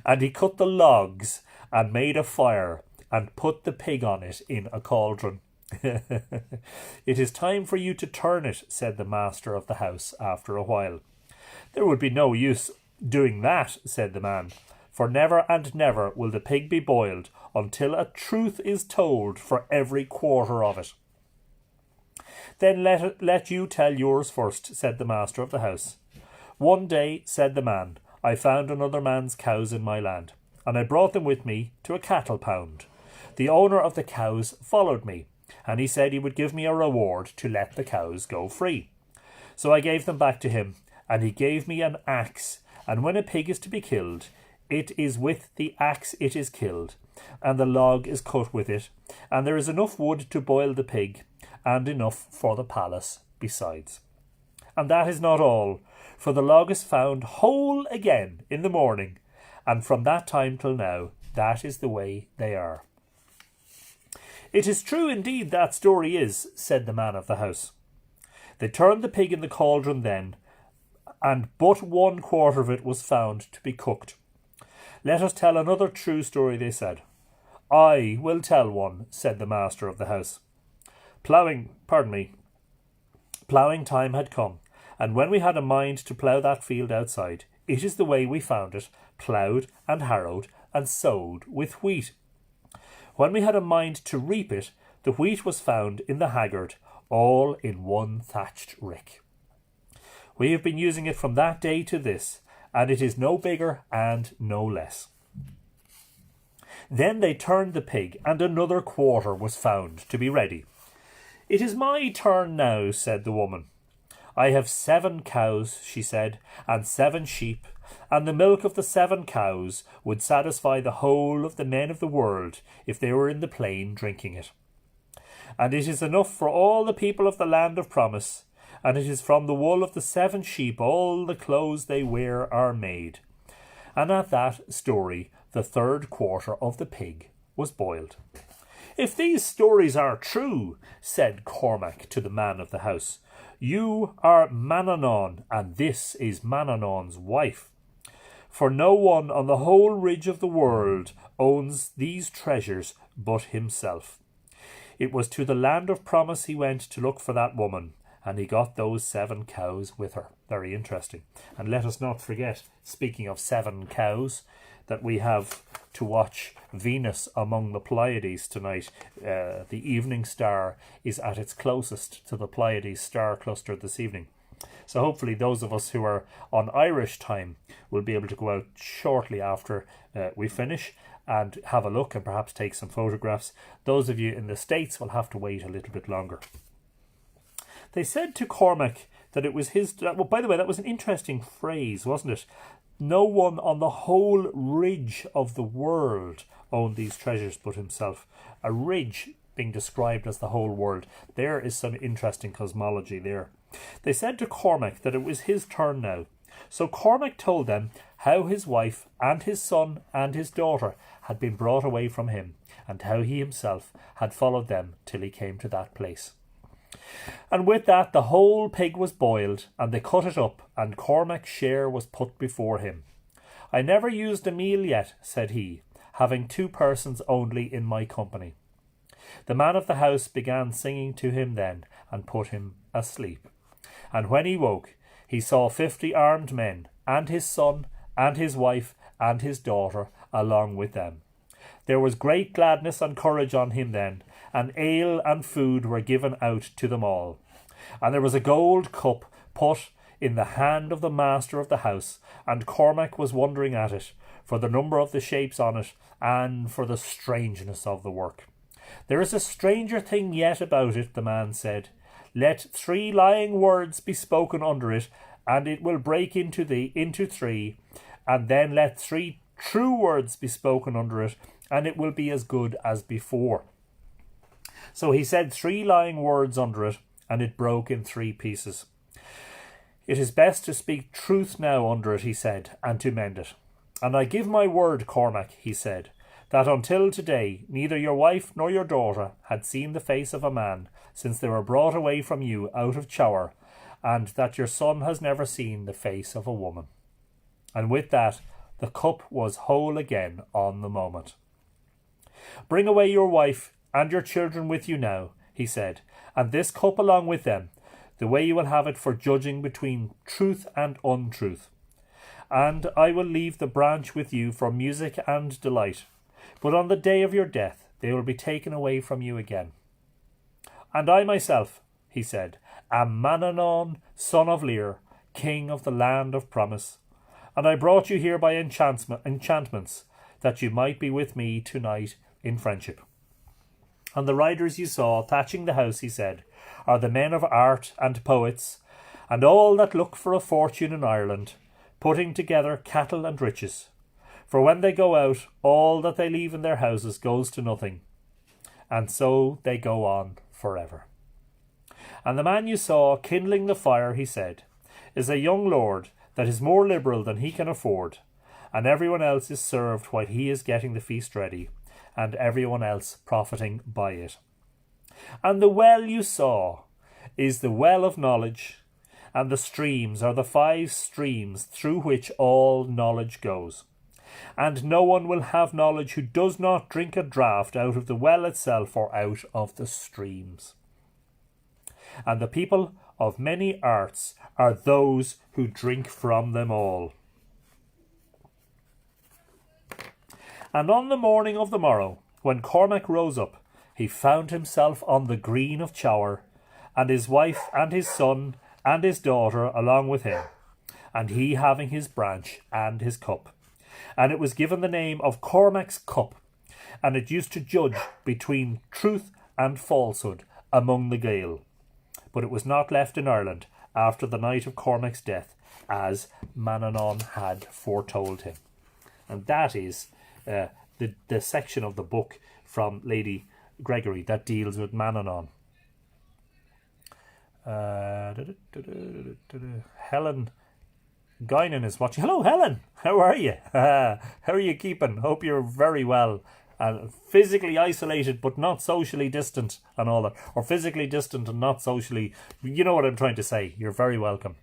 And he cut the logs and made a fire and put the pig on it in a cauldron. It is time for you to turn it, said the master of the house after a while. There would be no use doing that, said the man, for never and never will the pig be boiled until a truth is told for every quarter of it." "Then let you tell yours first," said the master of the house. "One day," said the man, "I found another man's cows in my land, and I brought them with me to a cattle pound. The owner of the cows followed me, and he said he would give me a reward to let the cows go free. So I gave them back to him, and he gave me an axe, and when a pig is to be killed, it is with the axe it is killed, and the log is cut with it, and there is enough wood to boil the pig, and enough for the palace besides. And that is not all, for the log is found whole again in the morning, and from that time till now, that is the way they are." "It is true indeed, that story is," said the man of the house. "They turned the pig in the cauldron then, and but 1/4 of it was found to be cooked. 'Let us tell another true story,' they said. 'I will tell one,' said the master of the house. Ploughing time had come, and when we had a mind to plough that field outside, it is the way we found it, ploughed and harrowed and sowed with wheat. When we had a mind to reap it, the wheat was found in the haggard, all in one thatched rick. We have been using it from that day to this, and it is no bigger and no less.' Then they turned the pig, and another quarter was found to be ready. 'It is my turn now,' said the woman. 'I have 7 cows,' she said, 'and 7 sheep, and the milk of the 7 cows would satisfy the whole of the men of the world if they were in the plain drinking it. And it is enough for all the people of the land of promise, and it is from the wool of the 7 sheep all the clothes they wear are made.' And at that story, the 3rd quarter of the pig was boiled. 'If these stories are true,' said Cormac to the man of the house, 'you are Manannán, and this is Manannán's wife. For no one on the whole ridge of the world owns these treasures but himself. It was to the land of promise he went to look for that woman, and he got those 7 cows with her.'" Very interesting. And let us not forget, speaking of 7 cows, that we have to watch Venus among the Pleiades tonight. The evening star is at its closest to the Pleiades star cluster this evening. So hopefully those of us who are on Irish time will be able to go out shortly after we finish and have a look and perhaps take some photographs. Those of you in the States will have to wait a little bit longer. They said to Cormac that it was his... Well, by the way, that was an interesting phrase, wasn't it? No one on the whole ridge of the world owned these treasures but himself. A ridge being described as the whole world. There is some interesting cosmology there. They said to Cormac that it was his turn now. So Cormac told them how his wife and his son and his daughter had been brought away from him, and how he himself had followed them till he came to that place. And with that the whole pig was boiled, and they cut it up, and Cormac's share was put before him. "I never used a meal yet," said he, "having 2 persons only in my company." The man of the house began singing to him then, and put him asleep. And when he woke, he saw 50 armed men, and his son, and his wife, and his daughter, along with them. There was great gladness and courage on him then, and ale and food were given out to them all. And there was a gold cup put in the hand of the master of the house, and Cormac was wondering at it, for the number of the shapes on it, and for the strangeness of the work. "There is a stranger thing yet about it," the man said. "Let 3 lying words be spoken under it, and it will break into 3, and then let 3 true words be spoken under it, and it will be as good as before." So he said 3 lying words under it, and it broke in 3 pieces. "It is best to speak truth now under it," he said, "and to mend it. And I give my word, Cormac," he said, "that until today neither your wife nor your daughter had seen the face of a man since they were brought away from you out of Chower, and that your son has never seen the face of a woman." And with that the cup was whole again on the moment. "Bring away your wife and your children with you now," he said, "and this cup along with them, the way you will have it for judging between truth and untruth. And I will leave the branch with you for music and delight. but on the day of your death they will be taken away from you again. And I myself, he said, am Manannán, son of Lear, king of the land of promise, and I brought you here by enchantments, that you might be with me tonight in friendship. And the riders you saw thatching the house, he said, are the men of art and poets, and all that look for a fortune in Ireland, putting together cattle and riches. For when they go out, all that they leave in their houses goes to nothing, and so they go on forever. And the man you saw kindling the fire, he said, is a young lord that is more liberal than he can afford, and everyone else is served while he is getting the feast ready, and everyone else profiting by it. And the well you saw is the well of knowledge, and the streams are the 5 streams through which all knowledge goes. And no one will have knowledge who does not drink a draught out of the well itself or out of the streams. And the people of many arts are those who drink from them all. And on the morning of the morrow, when Cormac rose up, he found himself on the green of Chower, and his wife and his son and his daughter along with him, and he having his branch and his cup. And it was given the name of Cormac's cup, and it used to judge between truth and falsehood among the Gael. But it was not left in Ireland after the night of Cormac's death, as Manannán had foretold him. And that is the section of the book from Lady Gregory that deals with Manannán. Helen Guinan is watching. Hello, Helen. How are you? How are you keeping? Hope you're very well. Physically isolated but not socially distant and all that. Or physically distant and not socially. You know what I'm trying to say. You're very welcome.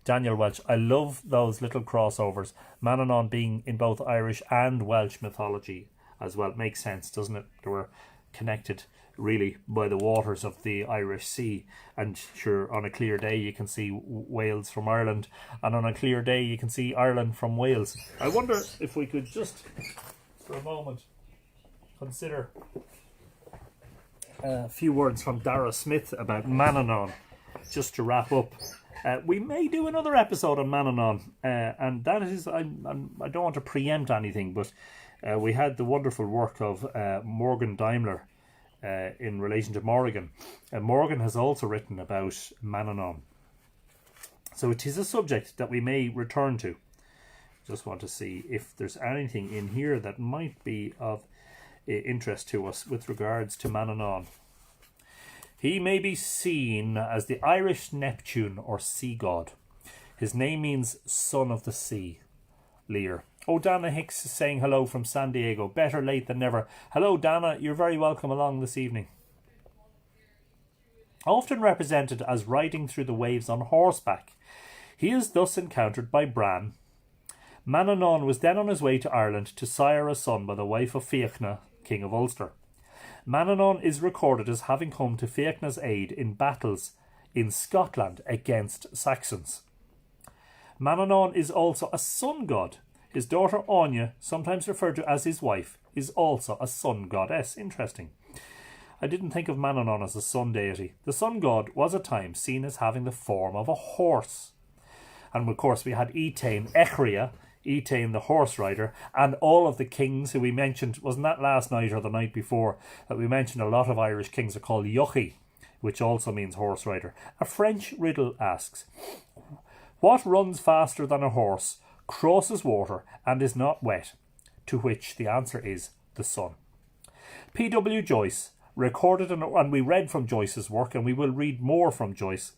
Daniel Welch. I love those little crossovers. Manannán being in both Irish and Welsh mythology as well. It makes sense, doesn't it? They were connected really by the waters of the Irish Sea, and sure, on a clear day you can see Wales from Ireland, and on a clear day you can see Ireland from Wales. I wonder if we could just for a moment consider a few words from Dara Smith about Manannán, just to wrap up. We may do another episode on Manannán, and that is, I don't want to preempt anything, but we had the wonderful work of Morgan Daimler in relation to Morrigan. Morgan has also written about Manannán. So it is a subject that we may return to. Just want to see if there's anything in here that might be of interest to us with regards to Manannán. He may be seen as the Irish Neptune or sea god. His name means son of the sea. Lear. Oh, Dana Hicks is saying hello from San Diego. Better late than never. Hello, Dana. You're very welcome along this evening. Often represented as riding through the waves on horseback, he is thus encountered by Bran. Manannán was then on his way to Ireland to sire a son by the wife of Fiachna, king of Ulster. Manannán is recorded as having come to Fiachna's aid in battles in Scotland against Saxons. Manannán is also a sun god. His daughter Anya, sometimes referred to as his wife, is also a sun goddess. Interesting. I didn't think of Manannán as a sun deity. The sun god was at times seen as having the form of a horse. And of course we had Etain Echria, Etain the horse rider, and all of the kings who we mentioned, wasn't that last night or the night before, that we mentioned a lot of Irish kings are called Yochi, which also means horse rider. A French riddle asks, what runs faster than a horse, crosses water, and is not wet? To which the answer is the sun. P.W. Joyce recorded, and we read from Joyce's work, and we will read more from Joyce,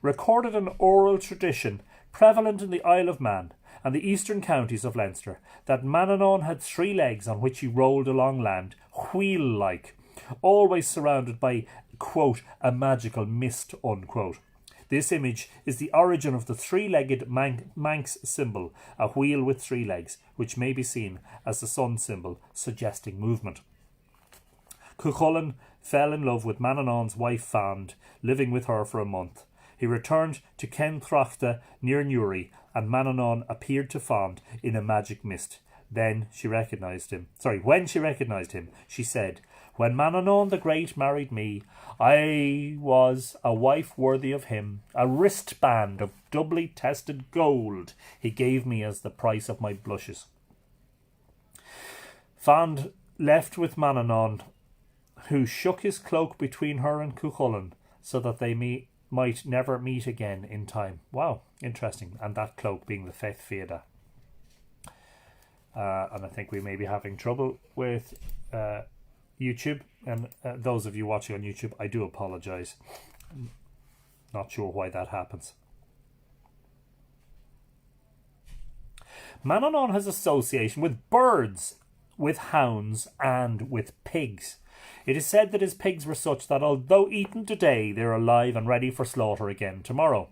recorded an oral tradition prevalent in the Isle of Man and the eastern counties of Leinster, that Manannán had 3 legs on which he rolled along land, wheel-like, always surrounded by, quote, a magical mist, unquote. This image is the origin of the 3-legged Manx symbol, a wheel with 3 legs, which may be seen as the sun symbol, suggesting movement. Cuchulainn fell in love with Manannán's wife Fand, living with her for a month. He returned to Ken Thraachta near Newry, and Manannán appeared to Fand in a magic mist. When she recognised him, she said, "When Manannán the Great married me, I was a wife worthy of him. A wristband of doubly tested gold he gave me as the price of my blushes." Fand left with Manannán, who shook his cloak between her and Cuchulainn, so that they might never meet again in time. Wow, interesting. And that cloak being the Feth Fiada. And I think we may be having trouble with YouTube. And those of you watching on YouTube, I do apologise. Not sure why that happens. Manannán has association with birds, with hounds, and with pigs. It is said that his pigs were such that although eaten today, they are alive and ready for slaughter again tomorrow.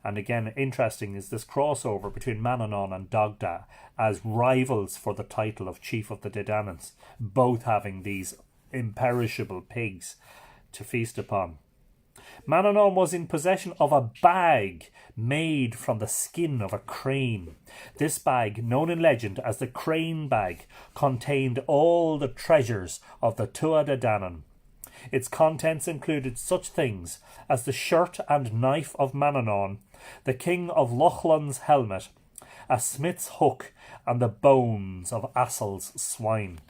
And again, interesting is this crossover between Manannán and Dagda as rivals for the title of Chief of the Dedannans, both having these imperishable pigs to feast upon. Manannán was in possession of a bag made from the skin of a crane. This bag, known in legend as the Crane Bag, contained all the treasures of the Tuatha De Danann. Its contents included such things as the shirt and knife of Manannán, the king of Lochlann's helmet, a smith's hook, and the bones of Assel's swine.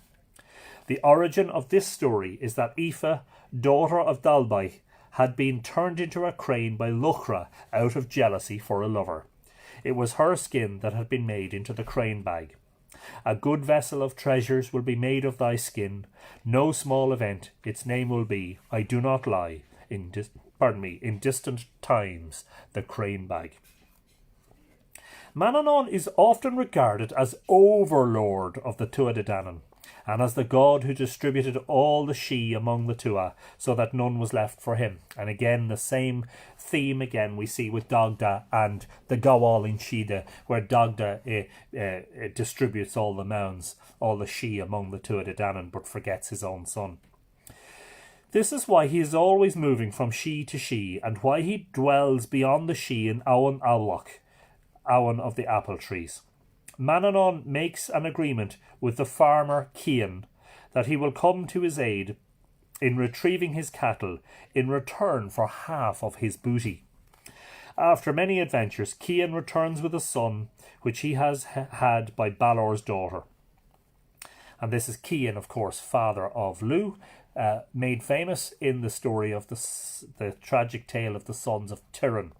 The origin of this story is that Aoife, daughter of Dalbaich, had been turned into a crane by Luchra out of jealousy for a lover. It was her skin that had been made into the crane bag. A good vessel of treasures will be made of thy skin. No small event, its name will be, I do not lie, in distant times, the crane bag. Manannán is often regarded as overlord of the Tuatha De Danann, and as the god who distributed all the Sidhe among the Tuatha, so that none was left for him. And again, the same theme again we see with Dagda and the Gawal in Sidhe, where Dagda distributes all the mounds, all the Sidhe among the Tuatha De Danann, but forgets his own son. This is why he is always moving from Sidhe to Sidhe, and why he dwells beyond the Sidhe in Awan Alwach, Awan of the apple trees. Manannán makes an agreement with the farmer Cian that he will come to his aid in retrieving his cattle in return for half of his booty. After many adventures, Cian returns with a son which he has had by Balor's daughter. And this is Cian, of course, father of Lu, made famous in the story of the tragic tale of the sons of Tiryn.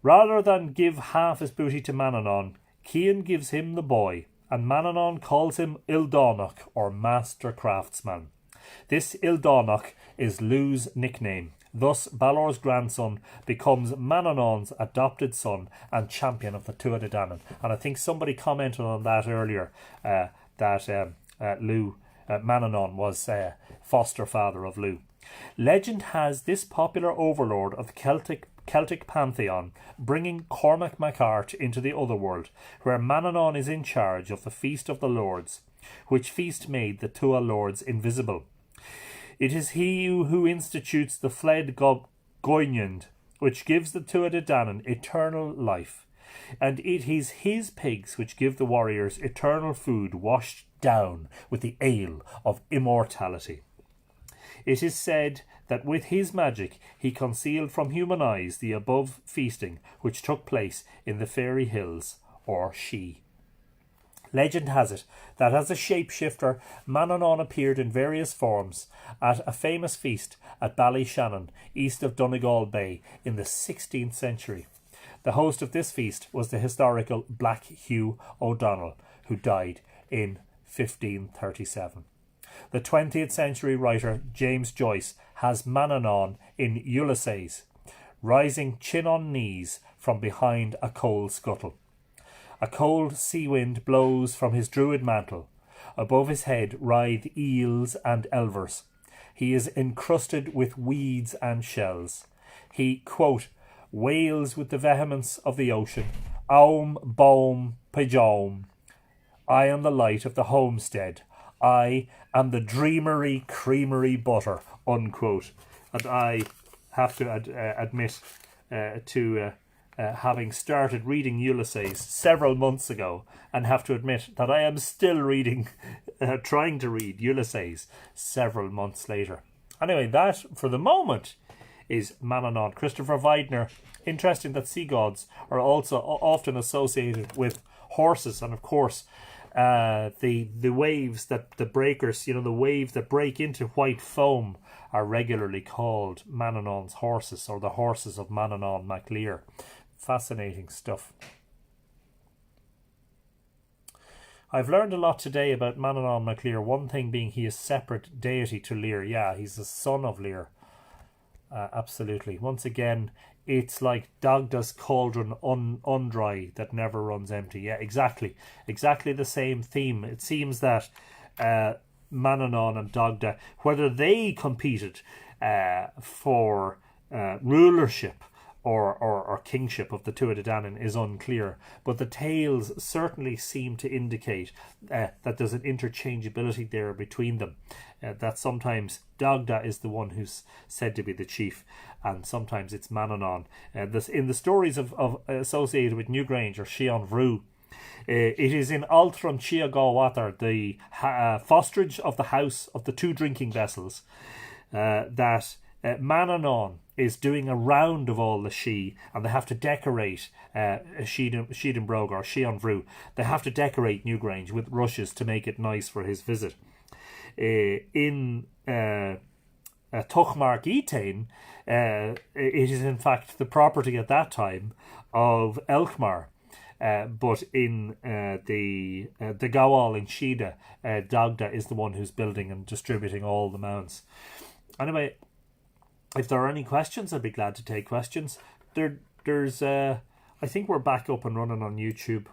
Rather than give half his booty to Manannán, Cian gives him the boy, and Manannán calls him Ildánach, or Master Craftsman. This Ildánach is Lu's nickname. Thus, Balor's grandson becomes Manannán's adopted son and champion of the Tuatha De Danann. And I think somebody commented on that earlier, that Manannán was foster father of Lu. Legend has this popular overlord of the Celtic pantheon bringing Cormac MacArt into the otherworld, where Manannán is in charge of the Feast of the Lords, which feast made the Tuatha Lords invisible. It is he who institutes the Fled Goinyand, which gives the Tuatha De Danann eternal life, and it is his pigs which give the warriors eternal food washed down with the ale of immortality. It is said that with his magic he concealed from human eyes the above feasting which took place in the Fairy Hills, or Sidhe. Legend has it that as a shapeshifter, Manannán appeared in various forms at a famous feast at Ballyshannon, east of Donegal Bay, in the 16th century. The host of this feast was the historical Black Hugh O'Donnell, who died in 1537. The 20th century writer James Joyce has Manannán in Ulysses, rising chin on knees from behind a coal scuttle. A cold sea wind blows from his druid mantle. Above his head writhe eels and elvers. He is encrusted with weeds and shells. He, quote, wails with the vehemence of the ocean. Aum, baum, pajom. I am the light of the homestead. I am the dreamery, creamery butter, unquote. And I have to admit to having started reading Ulysses several months ago, and have to admit that I am still reading, trying to read Ulysses several months later. Anyway, that for the moment is Manannán. Christopher Weidner. Interesting that sea gods are also often associated with horses, and of course the waves, that the breakers, the waves that break into white foam are regularly called Manannán's horses, or the horses of Manannán mac Lir. Fascinating stuff. I've learned a lot today about Manannán mac Lir. One thing being he is separate deity to Lir. Yeah, he's the son of Lir. Absolutely. Once again, it's like Dagda's cauldron undry that never runs empty. Yeah, exactly. Exactly the same theme. It seems that Manannán and Dagda, whether they competed for rulership or kingship of the Tuatha Dé Danann is unclear, but the tales certainly seem to indicate that there's an interchangeability there between them, that sometimes Dagda is the one who's said to be the chief, and sometimes it's Manannán. In the stories of associated with Newgrange or Shion Vrú, it is in Altram Chia Watar, the fosterage of the house of the two drinking vessels, that Manannán is doing a round of all the Sidhe, and they have to decorate Siedenbrog or Shion Vrú. They have to decorate Newgrange with rushes to make it nice for his visit. In Tuchmark Etain, it is in fact the property at that time of Elkmar. But in the Gawal in Shida, Dagda is the one who's building and distributing all the mounts. Anyway, if there are any questions, I'd be glad to take questions. There's I think we're back up and running on YouTube.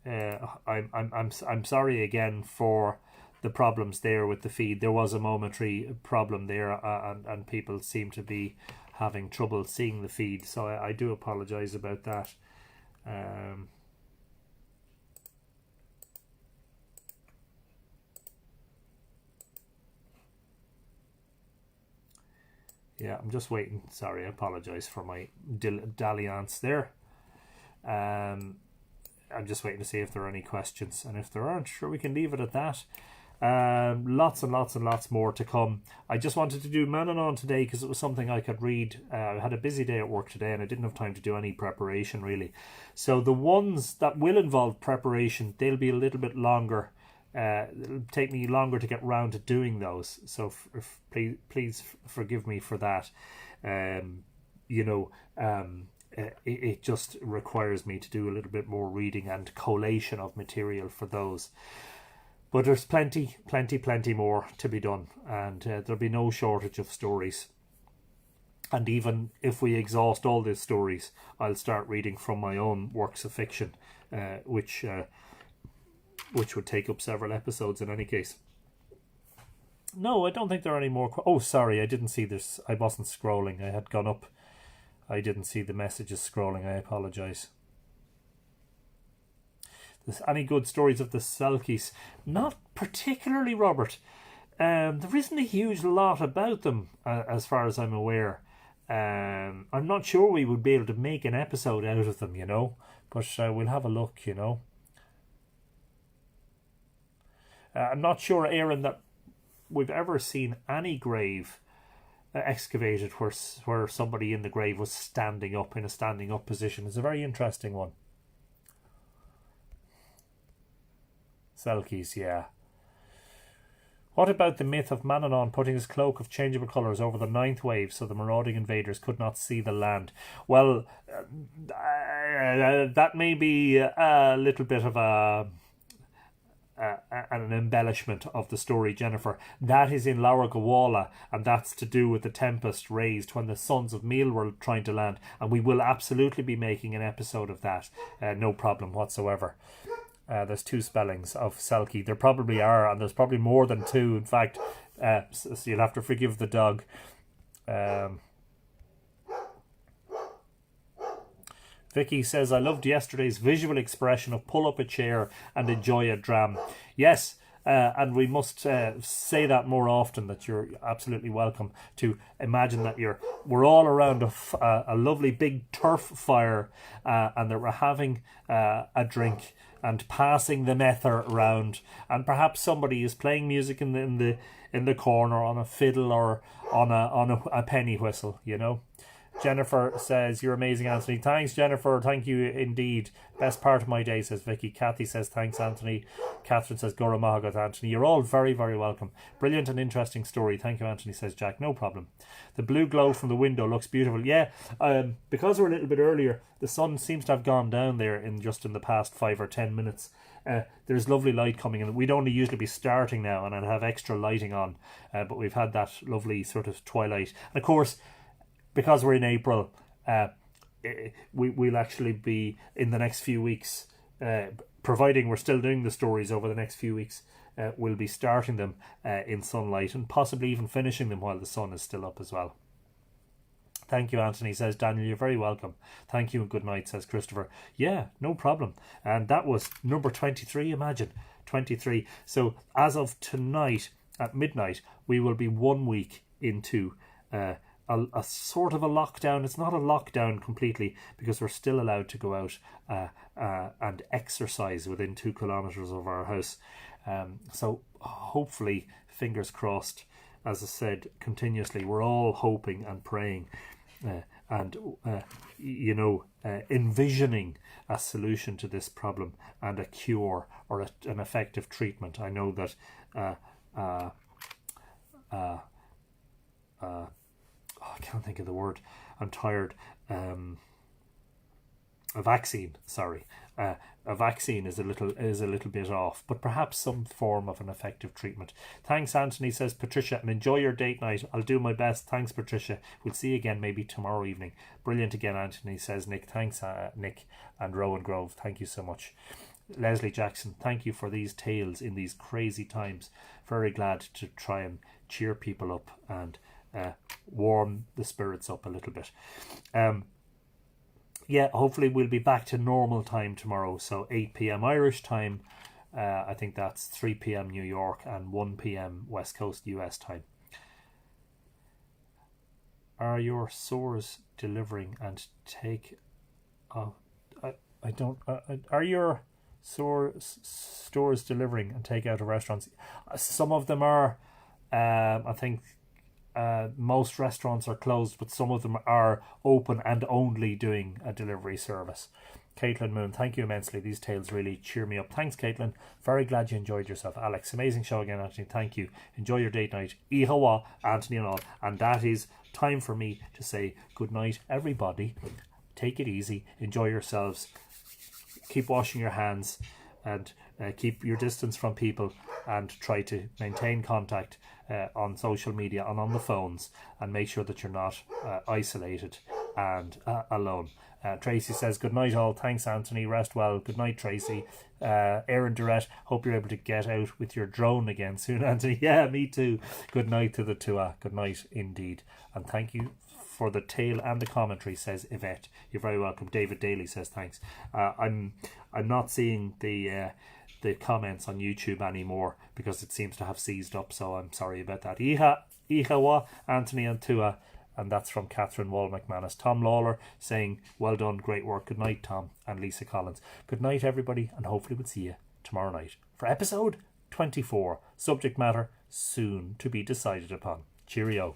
I'm sorry again for the problems there with the feed. There was a momentary problem there, and people seem to be having trouble seeing the feed, so I do apologize about that. Yeah, I'm just waiting. Sorry, I apologize for my dalliance there. I'm just waiting to see if there are any questions, and if there aren't, sure, we can leave it at that. Lots and lots and lots more to come. I just wanted to do Manannán today because it was something I could read. I had a busy day at work today and I didn't have time to do any preparation really. So the ones that will involve preparation, they'll be a little bit longer. It'll take me longer to get round to doing those. So please forgive me for that. It just requires me to do a little bit more reading and collation of material for those. But there's plenty more to be done, and there'll be no shortage of stories. And even if we exhaust all these stories, I'll start reading from my own works of fiction, which would take up several episodes in any case. No, I don't think there are any more. Oh, sorry, I didn't see this. I wasn't scrolling. I had gone up. I didn't see the messages scrolling. I apologise. There's any good stories of the Selkies? Not particularly, Robert. There isn't a huge lot about them, as far as I'm aware. I'm not sure we would be able to make an episode out of them, but we'll have a look, I'm not sure, Aaron, that we've ever seen any grave excavated where somebody in the grave was standing up, in a standing up position. It's a very interesting one. Selkies, yeah. What about the myth of Manannán putting his cloak of changeable colours over the ninth wave so the marauding invaders could not see the land? Well, that may be a little bit of an embellishment of the story, Jennifer. That is in Laura Gawala, and that's to do with the tempest raised when the sons of Meal were trying to land, and we will absolutely be making an episode of that. No problem whatsoever. There's two spellings of Selkie. There probably are, and there's probably more than two. In fact, so you'll have to forgive the dog. Vicky says, I loved yesterday's visual expression of pull up a chair and enjoy a dram. Yes, and we must say that more often, that you're absolutely welcome to imagine that we're all around a lovely big turf fire, and that we're having a drink and passing the nether around, and perhaps somebody is playing music in the corner on a fiddle or on a penny whistle, you know. Jennifer says, you're amazing, Anthony. Thanks, Jennifer. Thank you indeed. Best part of my day, says Vicky. Kathy says, thanks, Anthony. Catherine says, Gora Mahagat, Anthony. You're all very, very welcome. Brilliant and interesting story. Thank you, Anthony, says Jack. No problem. The blue glow from the window looks beautiful. Yeah, because we're a little bit earlier, the sun seems to have gone down there in the past 5 or 10 minutes. There's lovely light coming in. We'd only usually be starting now and I'd have extra lighting on, but we've had that lovely sort of twilight. And of course, because we're in April, we'll actually be, in the next few weeks, providing we're still doing the stories over the next few weeks, we'll be starting them in sunlight and possibly even finishing them while the sun is still up as well. Thank you, Anthony, says Daniel. You're very welcome. Thank you and good night, says Christopher. Yeah, no problem. And that was number 23, imagine. 23. So as of tonight at midnight, we will be 1 week into a sort of a lockdown. It's not a lockdown completely because we're still allowed to go out and exercise within 2 kilometres of our house. So hopefully, fingers crossed, as I said continuously, we're all hoping and praying and envisioning a solution to this problem and a cure or an effective treatment. I know that I can't think of the word. I'm tired. A vaccine. Sorry, a vaccine is a little bit off, but perhaps some form of an effective treatment. Thanks, Anthony, says Patricia, and enjoy your date night. I'll do my best. Thanks, Patricia. We'll see you again maybe tomorrow evening. Brilliant again, Anthony, says Nick. Thanks, Nick and Rowan Grove. Thank you so much. Leslie Jackson, thank you for these tales in these crazy times. Very glad to try and cheer people up and warm the spirits up a little bit. Yeah, hopefully we'll be back to normal time tomorrow. So 8 p.m. Irish time. I think that's 3 p.m. New York and 1 p.m. West Coast US time. Are your stores delivering and take... I don't... are your stores delivering and take out of restaurants? Some of them are. I think most restaurants are closed, but some of them are open and only doing a delivery service. Caitlin Moon, thank you immensely. These tales really cheer me up. Thanks, Caitlin. Very glad you enjoyed yourself. Alex, amazing show again, Anthony. Thank you. Enjoy your date night. Ihawa, Anthony and all. And that is time for me to say good night, everybody. Take it easy. Enjoy yourselves. Keep washing your hands and keep your distance from people and try to maintain contact on social media and on the phones, and make sure that you're not isolated and alone. Tracy says, good night all. Thanks, Anthony. Rest well. Good night, Tracy. Aaron Durrett, hope you're able to get out with your drone again soon, Anthony. Yeah, me too. Good night to the Tua. Good night indeed. And thank you for the tale and the commentary, says Yvette. You're very welcome. David Daly says thanks. I'm not seeing the comments on YouTube anymore because it seems to have seized up, so I'm sorry about that. Ihawa, Anthony and Tua, and that's from Catherine Wall McManus. Tom Lawler saying, well done, great work. Good night, Tom. And Lisa Collins. Good night, everybody, and hopefully we'll see you tomorrow night for episode 24. Subject matter soon to be decided upon. Cheerio.